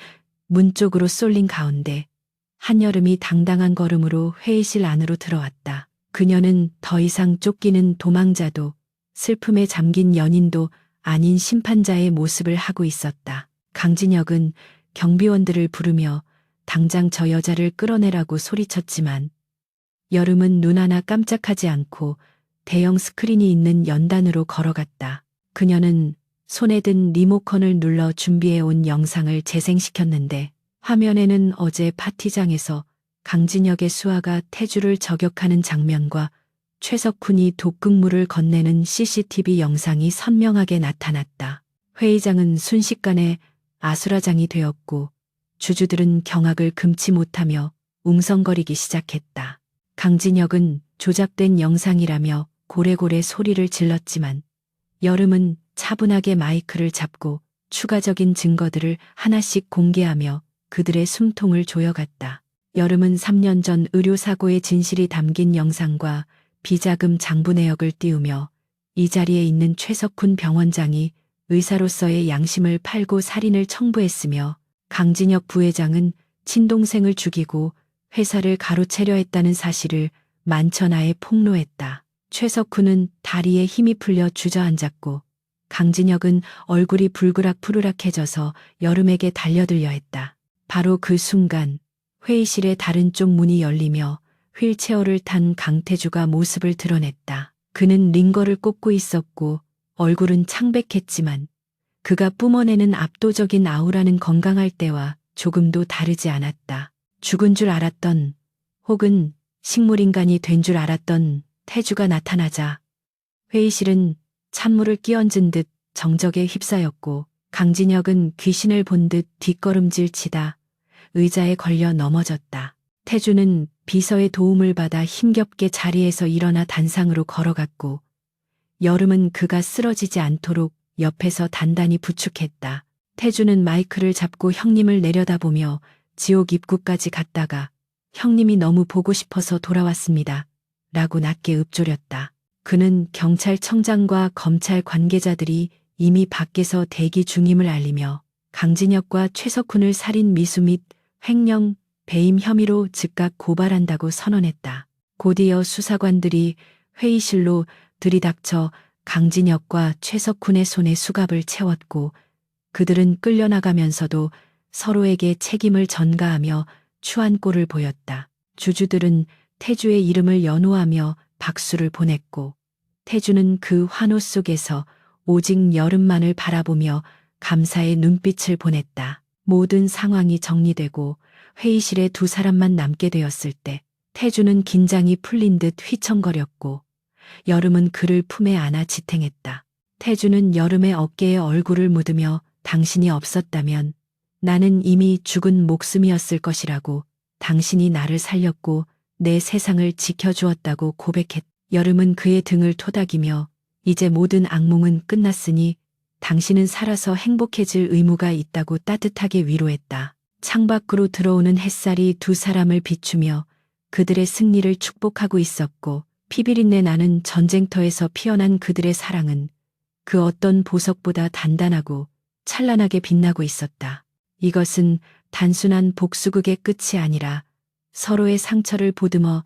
S1: 문 쪽으로 쏠린 가운데 한여름이 당당한 걸음으로 회의실 안으로 들어왔다. 그녀는 더 이상 쫓기는 도망자도 슬픔에 잠긴 연인도 아닌 심판자의 모습을 하고 있었다. 강진혁은 경비원들을 부르며 당장 저 여자를 끌어내라고 소리쳤지만 여름은 눈 하나 깜짝하지 않고 대형 스크린이 있는 연단으로 걸어갔다. 그녀는 손에 든 리모컨을 눌러 준비해온 영상을 재생시켰는데, 화면에는 어제 파티장에서 강진혁의 수하가 태주를 저격하는 장면과 최석훈이 독극물을 건네는 CCTV 영상이 선명하게 나타났다. 회의장은 순식간에 아수라장이 되었고 주주들은 경악을 금치 못하며 웅성거리기 시작했다. 강진혁은 조작된 영상이라며 고래고래 소리를 질렀지만 여름은 차분하게 마이크를 잡고 추가적인 증거들을 하나씩 공개하며 그들의 숨통을 조여갔다. 여름은 3년 전 의료사고의 진실이 담긴 영상과 비자금 장부 내역을 띄우며 이 자리에 있는 최석훈 병원장이 의사로서의 양심을 팔고 살인을 청부했으며 강진혁 부회장은 친동생을 죽이고 회사를 가로채려 했다는 사실을 만천하에 폭로했다. 최석훈은 다리에 힘이 풀려 주저앉았고 강진혁은 얼굴이 불그락푸르락해져서 여름에게 달려들려 했다. 바로 그 순간 회의실의 다른 쪽 문이 열리며 휠체어를 탄 강태주가 모습을 드러냈다. 그는 링거를 꽂고 있었고 얼굴은 창백했지만 그가 뿜어내는 압도적인 아우라는 건강할 때와 조금도 다르지 않았다. 죽은 줄 알았던 혹은 식물인간이 된 줄 알았던 태주가 나타나자 회의실은 찬물을 끼얹은 듯 정적에 휩싸였고 강진혁은 귀신을 본 듯 뒷걸음질 치다 의자에 걸려 넘어졌다. 태주는 비서의 도움을 받아 힘겹게 자리에서 일어나 단상으로 걸어갔고 여름은 그가 쓰러지지 않도록 옆에서 단단히 부축했다. 태주는 마이크를 잡고 형님을 내려다보며 지옥 입구까지 갔다가 형님이 너무 보고 싶어서 돌아왔습니다. 라고 낮게 읊조렸다. 그는 경찰청장과 검찰 관계자들이 이미 밖에서 대기 중임을 알리며 강진혁과 최석훈을 살인 미수 및 횡령, 배임 혐의로 즉각 고발한다고 선언했다. 곧이어 수사관들이 회의실로 들이닥쳐 강진혁과 최석훈의 손에 수갑을 채웠고 그들은 끌려나가면서도 서로에게 책임을 전가하며 추한 꼴을 보였다. 주주들은 태주의 이름을 연호하며 박수를 보냈고 태주는 그 환호 속에서 오직 여름만을 바라보며 감사의 눈빛을 보냈다. 모든 상황이 정리되고 회의실에 두 사람만 남게 되었을 때 태주는 긴장이 풀린 듯 휘청거렸고 여름은 그를 품에 안아 지탱했다. 태주는 여름의 어깨에 얼굴을 묻으며 당신이 없었다면 나는 이미 죽은 목숨이었을 것이라고 당신이 나를 살렸고 내 세상을 지켜주었다고 고백했다. 여름은 그의 등을 토닥이며 이제 모든 악몽은 끝났으니 당신은 살아서 행복해질 의무가 있다고 따뜻하게 위로했다. 창밖으로 들어오는 햇살이 두 사람을 비추며 그들의 승리를 축복하고 있었고 피비린내 나는 전쟁터에서 피어난 그들의 사랑은 그 어떤 보석보다 단단하고 찬란하게 빛나고 있었다. 이것은 단순한 복수극의 끝이 아니라 서로의 상처를 보듬어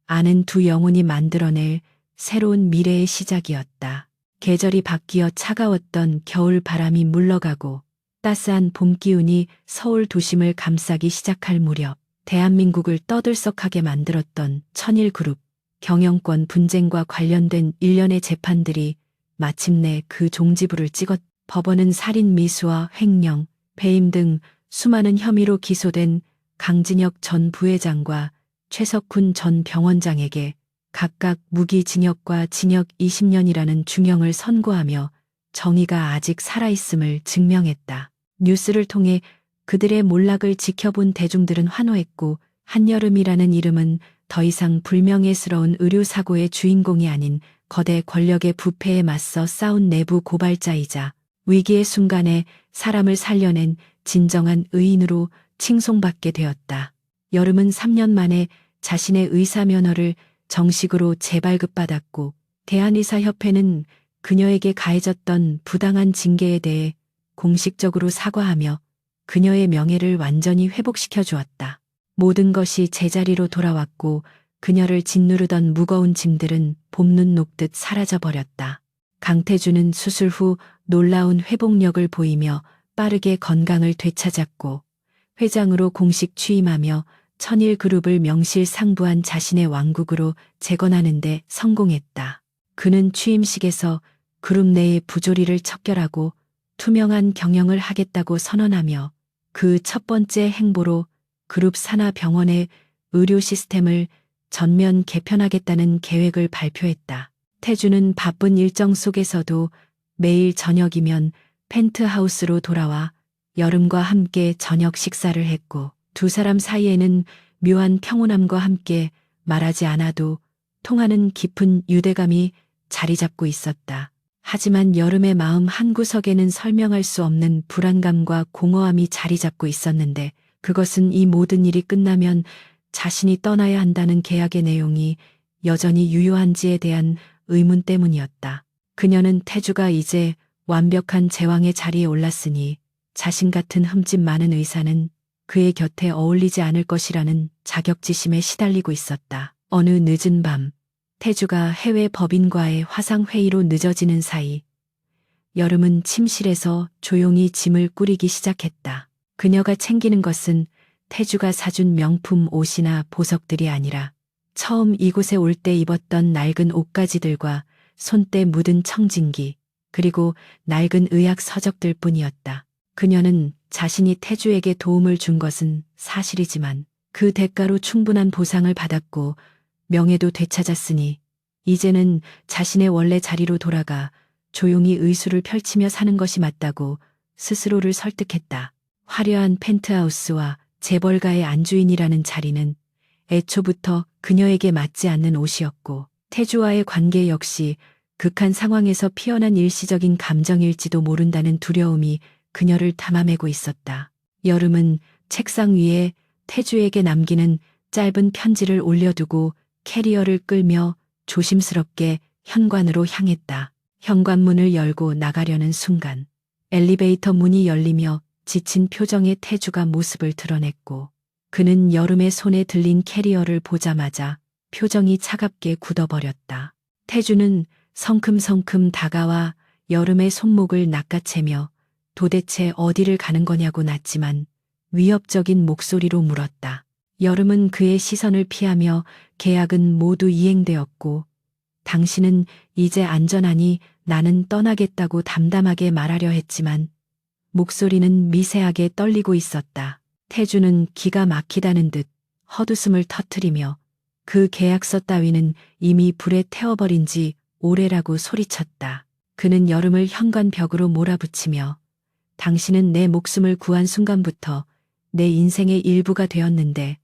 S1: 아는 두 영혼이 만들어낼 새로운 미래의 시작이었다. 계절이 바뀌어 차가웠던 겨울 바람이 물러가고 따스한 봄 기운이 서울 도심을 감싸기 시작할 무렵 대한민국을 떠들썩하게 만들었던 천일그룹 경영권 분쟁과 관련된 일련의 재판들이 마침내 그 종지부를 찍었. 법원은 살인 미수와 횡령, 배임 등 수많은 혐의로 기소된 강진혁 전 부회장과 최석훈 전 병원장에게 각각 무기징역과 징역 20년이라는 중형을 선고하며 정의가 아직 살아있음을 증명했다. 뉴스를 통해 그들의 몰락을 지켜본 대중들은 환호했고 한여름이라는 이름은 더 이상 불명예스러운 의료사고의 주인공이 아닌 거대 권력의 부패에 맞서 싸운 내부 고발자이자 위기의 순간에 사람을 살려낸 진정한 의인으로 칭송받게 되었다. 여름은 3년 만에 자신의 의사면허를 정식으로 재발급받았고 대한의사협회는 그녀에게 가해졌던 부당한 징계에 대해 공식적으로 사과하며 그녀의 명예를 완전히 회복시켜 주었다. 모든 것이 제자리로 돌아왔고 그녀를 짓누르던 무거운 짐들은 봄눈 녹듯 사라져버렸다. 강태주는 수술 후 놀라운 회복력을 보이며 빠르게 건강을 되찾았고 회장으로 공식 취임하며 천일그룹을 명실상부한 자신의 왕국으로 재건하는 데 성공했다. 그는 취임식에서 그룹 내의 부조리를 척결하고 투명한 경영을 하겠다고 선언하며 그 첫 번째 행보로 그룹 산하 병원의 의료 시스템을 전면 개편하겠다는 계획을 발표했다. 태주는 바쁜 일정 속에서도 매일 저녁이면 펜트하우스로 돌아와 여름과 함께 저녁 식사를 했고 두 사람 사이에는 묘한 평온함과 함께 말하지 않아도 통하는 깊은 유대감이 자리 잡고 있었다. 하지만 여름의 마음 한구석에는 설명할 수 없는 불안감과 공허함이 자리 잡고 있었는데 그것은 이 모든 일이 끝나면 자신이 떠나야 한다는 계약의 내용이 여전히 유효한지에 대한 의문 때문이었다. 그녀는 태주가 이제 완벽한 제왕의 자리에 올랐으니 자신 같은 흠집 많은 의사는 그의 곁에 어울리지 않을 것이라는 자격지심에 시달리고 있었다. 어느 늦은 밤 태주가 해외 법인과의 화상회의로 늦어지는 사이 여름은 침실에서 조용히 짐을 꾸리기 시작했다. 그녀가 챙기는 것은 태주가 사준 명품 옷이나 보석들이 아니라 처음 이곳에 올 때 입었던 낡은 옷가지들과 손때 묻은 청진기, 그리고 낡은 의학 서적들 뿐이었다. 그녀는 자신이 태주에게 도움을 준 것은 사실이지만 그 대가로 충분한 보상을 받았고 명예도 되찾았으니 이제는 자신의 원래 자리로 돌아가 조용히 의술을 펼치며 사는 것이 맞다고 스스로를 설득했다. 화려한 펜트하우스와 재벌가의 안주인이라는 자리는 애초부터 그녀에게 맞지 않는 옷이었고 태주와의 관계 역시 극한 상황에서 피어난 일시적인 감정일지도 모른다는 두려움이 그녀를 담아매고 있었다. 여름은 책상 위에 태주에게 남기는 짧은 편지를 올려두고 캐리어를 끌며 조심스럽게 현관으로 향했다. 현관문을 열고 나가려는 순간 엘리베이터 문이 열리며 지친 표정의 태주가 모습을 드러냈고 그는 여름의 손에 들린 캐리어를 보자마자 표정이 차갑게 굳어버렸다. 태주는 성큼성큼 다가와 여름의 손목을 낚아채며 도대체 어디를 가는 거냐고 낳지만 위협적인 목소리로 물었다. 여름은 그의 시선을 피하며 계약은 모두 이행되었고 당신은 이제 안전하니 나는 떠나겠다고 담담하게 말하려 했지만 목소리는 미세하게 떨리고 있었다. 태주는 기가 막히다는 듯 헛웃음을 터뜨리며 그 계약서 따위는 이미 불에 태워버린 지 오래라고 소리쳤다. 그는 여름을 현관 벽으로 몰아붙이며 당신은 내 목숨을 구한 순간부터 내 인생의 일부가 되었는데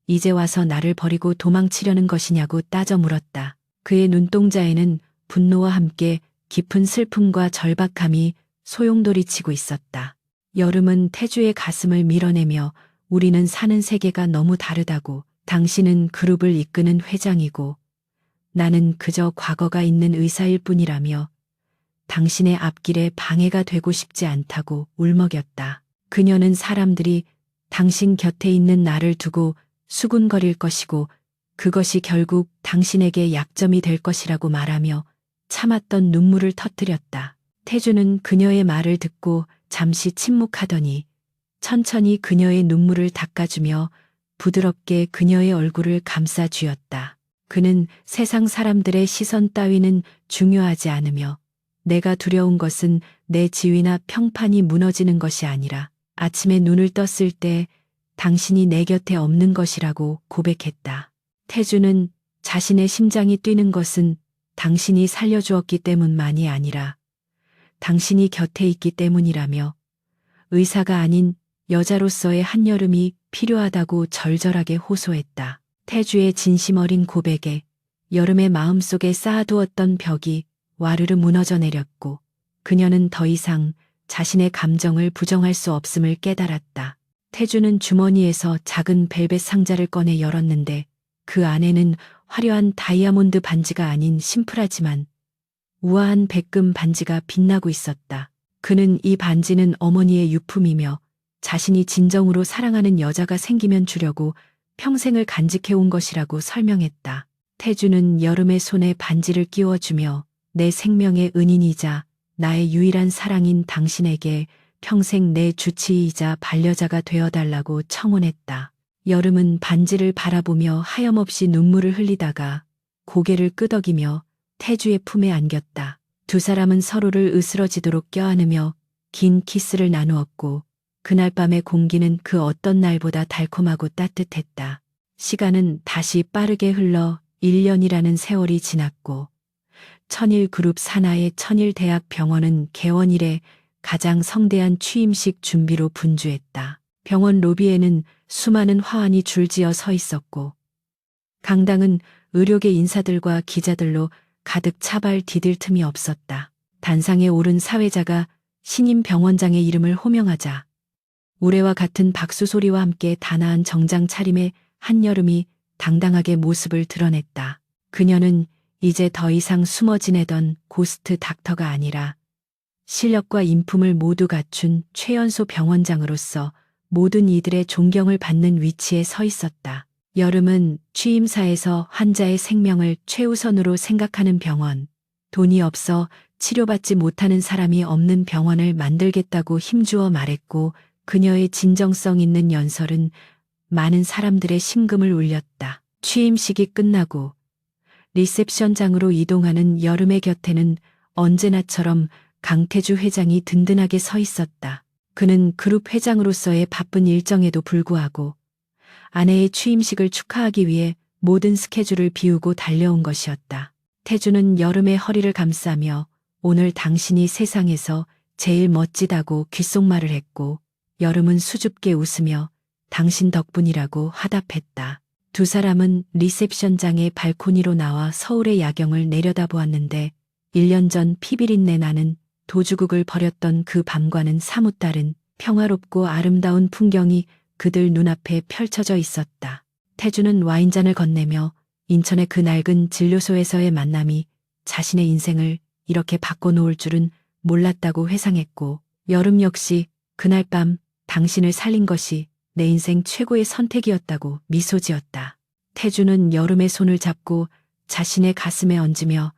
S1: 이제 와서 나를 버리고 도망치려는 것이냐고 따져 물었다. 그의 눈동자에는 분노와 함께 깊은 슬픔과 절박함이 소용돌이치고 있었다. 여름은 태주의 가슴을 밀어내며 우리는 사는 세계가 너무 다르다고 당신은 그룹을 이끄는 회장이고 나는 그저 과거가 있는 의사일 뿐이라며 당신의 앞길에 방해가 되고 싶지 않다고 울먹였다. 그녀는 사람들이 당신 곁에 있는 나를 두고 수군거릴 것이고 그것이 결국 당신에게 약점이 될 것이라고 말하며 참았던 눈물을 터뜨렸다. 태주는 그녀의 말을 듣고 잠시 침묵하더니 천천히 그녀의 눈물을 닦아주며 부드럽게 그녀의 얼굴을 감싸 쥐었다. 그는 세상 사람들의 시선 따위는 중요하지 않으며 내가 두려운 것은 내 지위나 평판이 무너지는 것이 아니라 아침에 눈을 떴을 때 당신이 내 곁에 없는 것이라고 고백했다. 태주는 자신의 심장이 뛰는 것은 당신이 살려주었기 때문만이 아니라 당신이 곁에 있기 때문이라며 의사가 아닌 여자로서의 한여름이 필요하다고 절절하게 호소했다. 태주의 진심 어린 고백에 여름의 마음속에 쌓아두었던 벽이 와르르 무너져 내렸고 그녀는 더 이상 자신의 감정을 부정할 수 없음을 깨달았다. 태주는 주머니에서 작은 벨벳 상자를 꺼내 열었는데 그 안에는 화려한 다이아몬드 반지가 아닌 심플하지만 우아한 백금 반지가 빛나고 있었다. 그는 이 반지는 어머니의 유품이며 자신이 진정으로 사랑하는 여자가 생기면 주려고 평생을 간직해온 것이라고 설명했다. 태주는 여름의 손에 반지를 끼워주며 내 생명의 은인이자 나의 유일한 사랑인 당신에게 평생 내 주치의이자 반려자가 되어달라고 청혼했다. 여름은 반지를 바라보며 하염없이 눈물을 흘리다가 고개를 끄덕이며 태주의 품에 안겼다. 두 사람은 서로를 으스러지도록 껴안으며 긴 키스를 나누었고 그날 밤의 공기는 그 어떤 날보다 달콤하고 따뜻했다. 시간은 다시 빠르게 흘러 1년이라는 세월이 지났고 천일그룹 산하의 천일대학병원은 개원 이래 가장 성대한 취임식 준비로 분주했다. 병원 로비에는 수많은 화환이 줄지어 서 있었고 강당은 의료계 인사들과 기자들로 가득 차발 디딜 틈이 없었다. 단상에 오른 사회자가 신임 병원장의 이름을 호명하자 우레와 같은 박수 소리와 함께 단아한 정장 차림의 한여름이 당당하게 모습을 드러냈다. 그녀는 이제 더 이상 숨어 지내던 고스트 닥터가 아니라 실력과 인품을 모두 갖춘 최연소 병원장으로서 모든 이들의 존경을 받는 위치에 서 있었다. 여름은 취임사에서 환자의 생명을 최우선으로 생각하는 병원, 돈이 없어 치료받지 못하는 사람이 없는 병원을 만들겠다고 힘주어 말했고 그녀의 진정성 있는 연설은 많은 사람들의 심금을 울렸다. 취임식이 끝나고 리셉션장으로 이동하는 여름의 곁에는 언제나처럼 강태주 회장이 든든하게 서 있었다. 그는 그룹 회장으로서의 바쁜 일정에도 불구하고 아내의 취임식을 축하하기 위해 모든 스케줄을 비우고 달려온 것이었다. 태주는 여름의 허리를 감싸며 오늘 당신이 세상에서 제일 멋지다고 귓속말을 했고, 여름은 수줍게 웃으며 당신 덕분이라고 화답했다. 두 사람은 리셉션장의 발코니로 나와 서울의 야경을 내려다보았는데 1년 전 피비린내 나는 도주국을 벌였던 그 밤과는 사뭇 다른 평화롭고 아름다운 풍경이 그들 눈앞에 펼쳐져 있었다. 태주는 와인잔을 건네며 인천의 그 낡은 진료소에서의 만남이 자신의 인생을 이렇게 바꿔놓을 줄은 몰랐다고 회상했고, 여름 역시 그날 밤 당신을 살린 것이 내 인생 최고의 선택이었다고 미소 지었다. 태주는 여름의 손을 잡고 자신의 가슴에 얹으며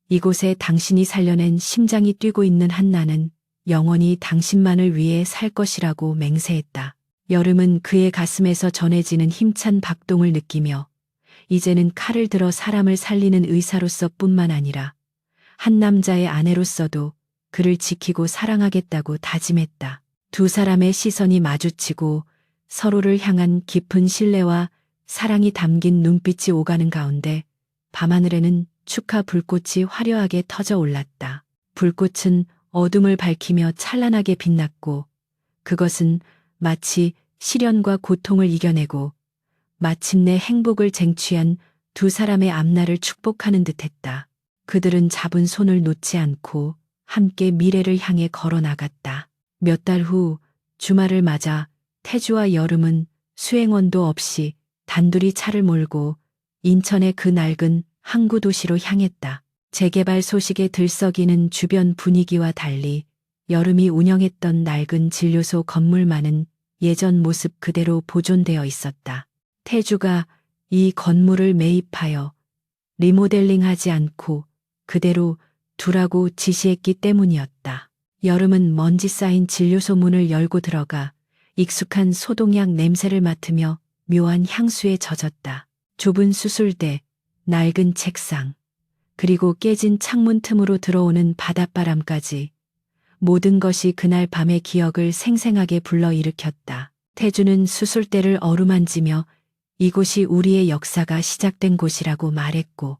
S1: 이곳에 당신이 살려낸 심장이 뛰고 있는 한 나는 영원히 당신만을 위해 살 것이라고 맹세했다. 여름은 그의 가슴에서 전해지는 힘찬 박동을 느끼며 이제는 칼을 들어 사람을 살리는 의사로서 뿐만 아니라 한 남자의 아내로서도 그를 지키고 사랑하겠다고 다짐했다. 두 사람의 시선이 마주치고 서로를 향한 깊은 신뢰와 사랑이 담긴 눈빛이 오가는 가운데 밤하늘에는 축하 불꽃이 화려하게 터져 올랐다. 불꽃은 어둠을 밝히며 찬란하게 빛났고 그것은 마치 시련과 고통을 이겨내고 마침내 행복을 쟁취한 두 사람의 앞날을 축복하는 듯했다. 그들은 잡은 손을 놓지 않고 함께 미래를 향해 걸어 나갔다. 몇 달 후 주말을 맞아 태주와 여름은 수행원도 없이 단둘이 차를 몰고 인천의 그 낡은 항구 도시로 향했다. 재개발 소식에 들썩이는 주변 분위기와 달리 여름이 운영했던 낡은 진료소 건물만은 예전 모습 그대로 보존되어 있었다. 태주가 이 건물을 매입하여 리모델링하지 않고 그대로 두라고 지시했기 때문이었다. 여름은 먼지 쌓인 진료소 문을 열고 들어가 익숙한 소독약 냄새를 맡으며 묘한 향수에 젖었다. 좁은 수술대, 낡은 책상, 그리고 깨진 창문 틈으로 들어오는 바닷바람까지 모든 것이 그날 밤의 기억을 생생하게 불러일으켰다. 태주는 수술대를 어루만지며 이곳이 우리의 역사가 시작된 곳이라고 말했고,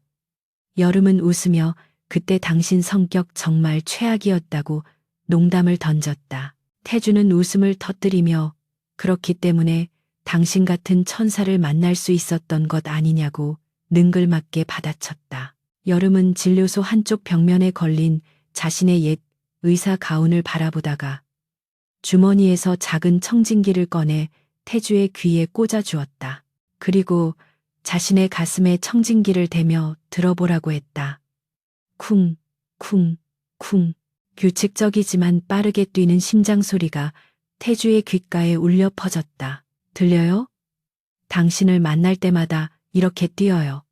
S1: 여름은 웃으며 그때 당신 성격 정말 최악이었다고 농담을 던졌다. 태주는 웃음을 터뜨리며 그렇기 때문에 당신 같은 천사를 만날 수 있었던 것 아니냐고 능글맞게 받아쳤다. 여름은 진료소 한쪽 벽면에 걸린 자신의 옛 의사 가운을 바라보다가 주머니에서 작은 청진기를 꺼내 태주의 귀에 꽂아 주었다. 그리고 자신의 가슴에 청진기를 대며 들어보라고 했다. 쿵, 쿵, 쿵. 규칙적이지만 빠르게 뛰는 심장 소리가 태주의 귓가에 울려 퍼졌다. 들려요? 당신을 만날 때마다 이렇게 뛰어요.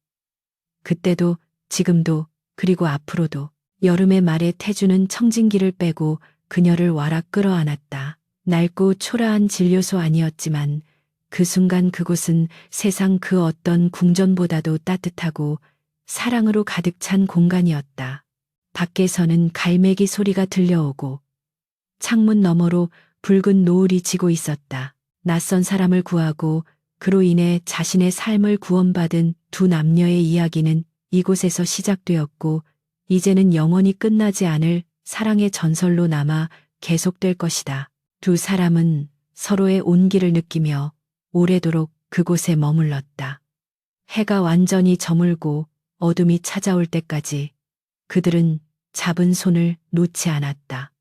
S1: 그때도, 지금도, 그리고 앞으로도. 여름의 말에 태주는 청진기를 빼고 그녀를 와락 끌어안았다. 낡고 초라한 진료소 아니었지만 그 순간 그곳은 세상 그 어떤 궁전보다도 따뜻하고 사랑으로 가득 찬 공간이었다. 밖에서는 갈매기 소리가 들려오고 창문 너머로 붉은 노을이 지고 있었다. 낯선 사람을 구하고 그로 인해 자신의 삶을 구원받은 두 남녀의 이야기는 이곳에서 시작되었고 이제는 영원히 끝나지 않을 사랑의 전설로 남아 계속될 것이다. 두 사람은 서로의 온기를 느끼며 오래도록 그곳에 머물렀다. 해가 완전히 저물고 어둠이 찾아올 때까지 그들은 잡은 손을 놓지 않았다.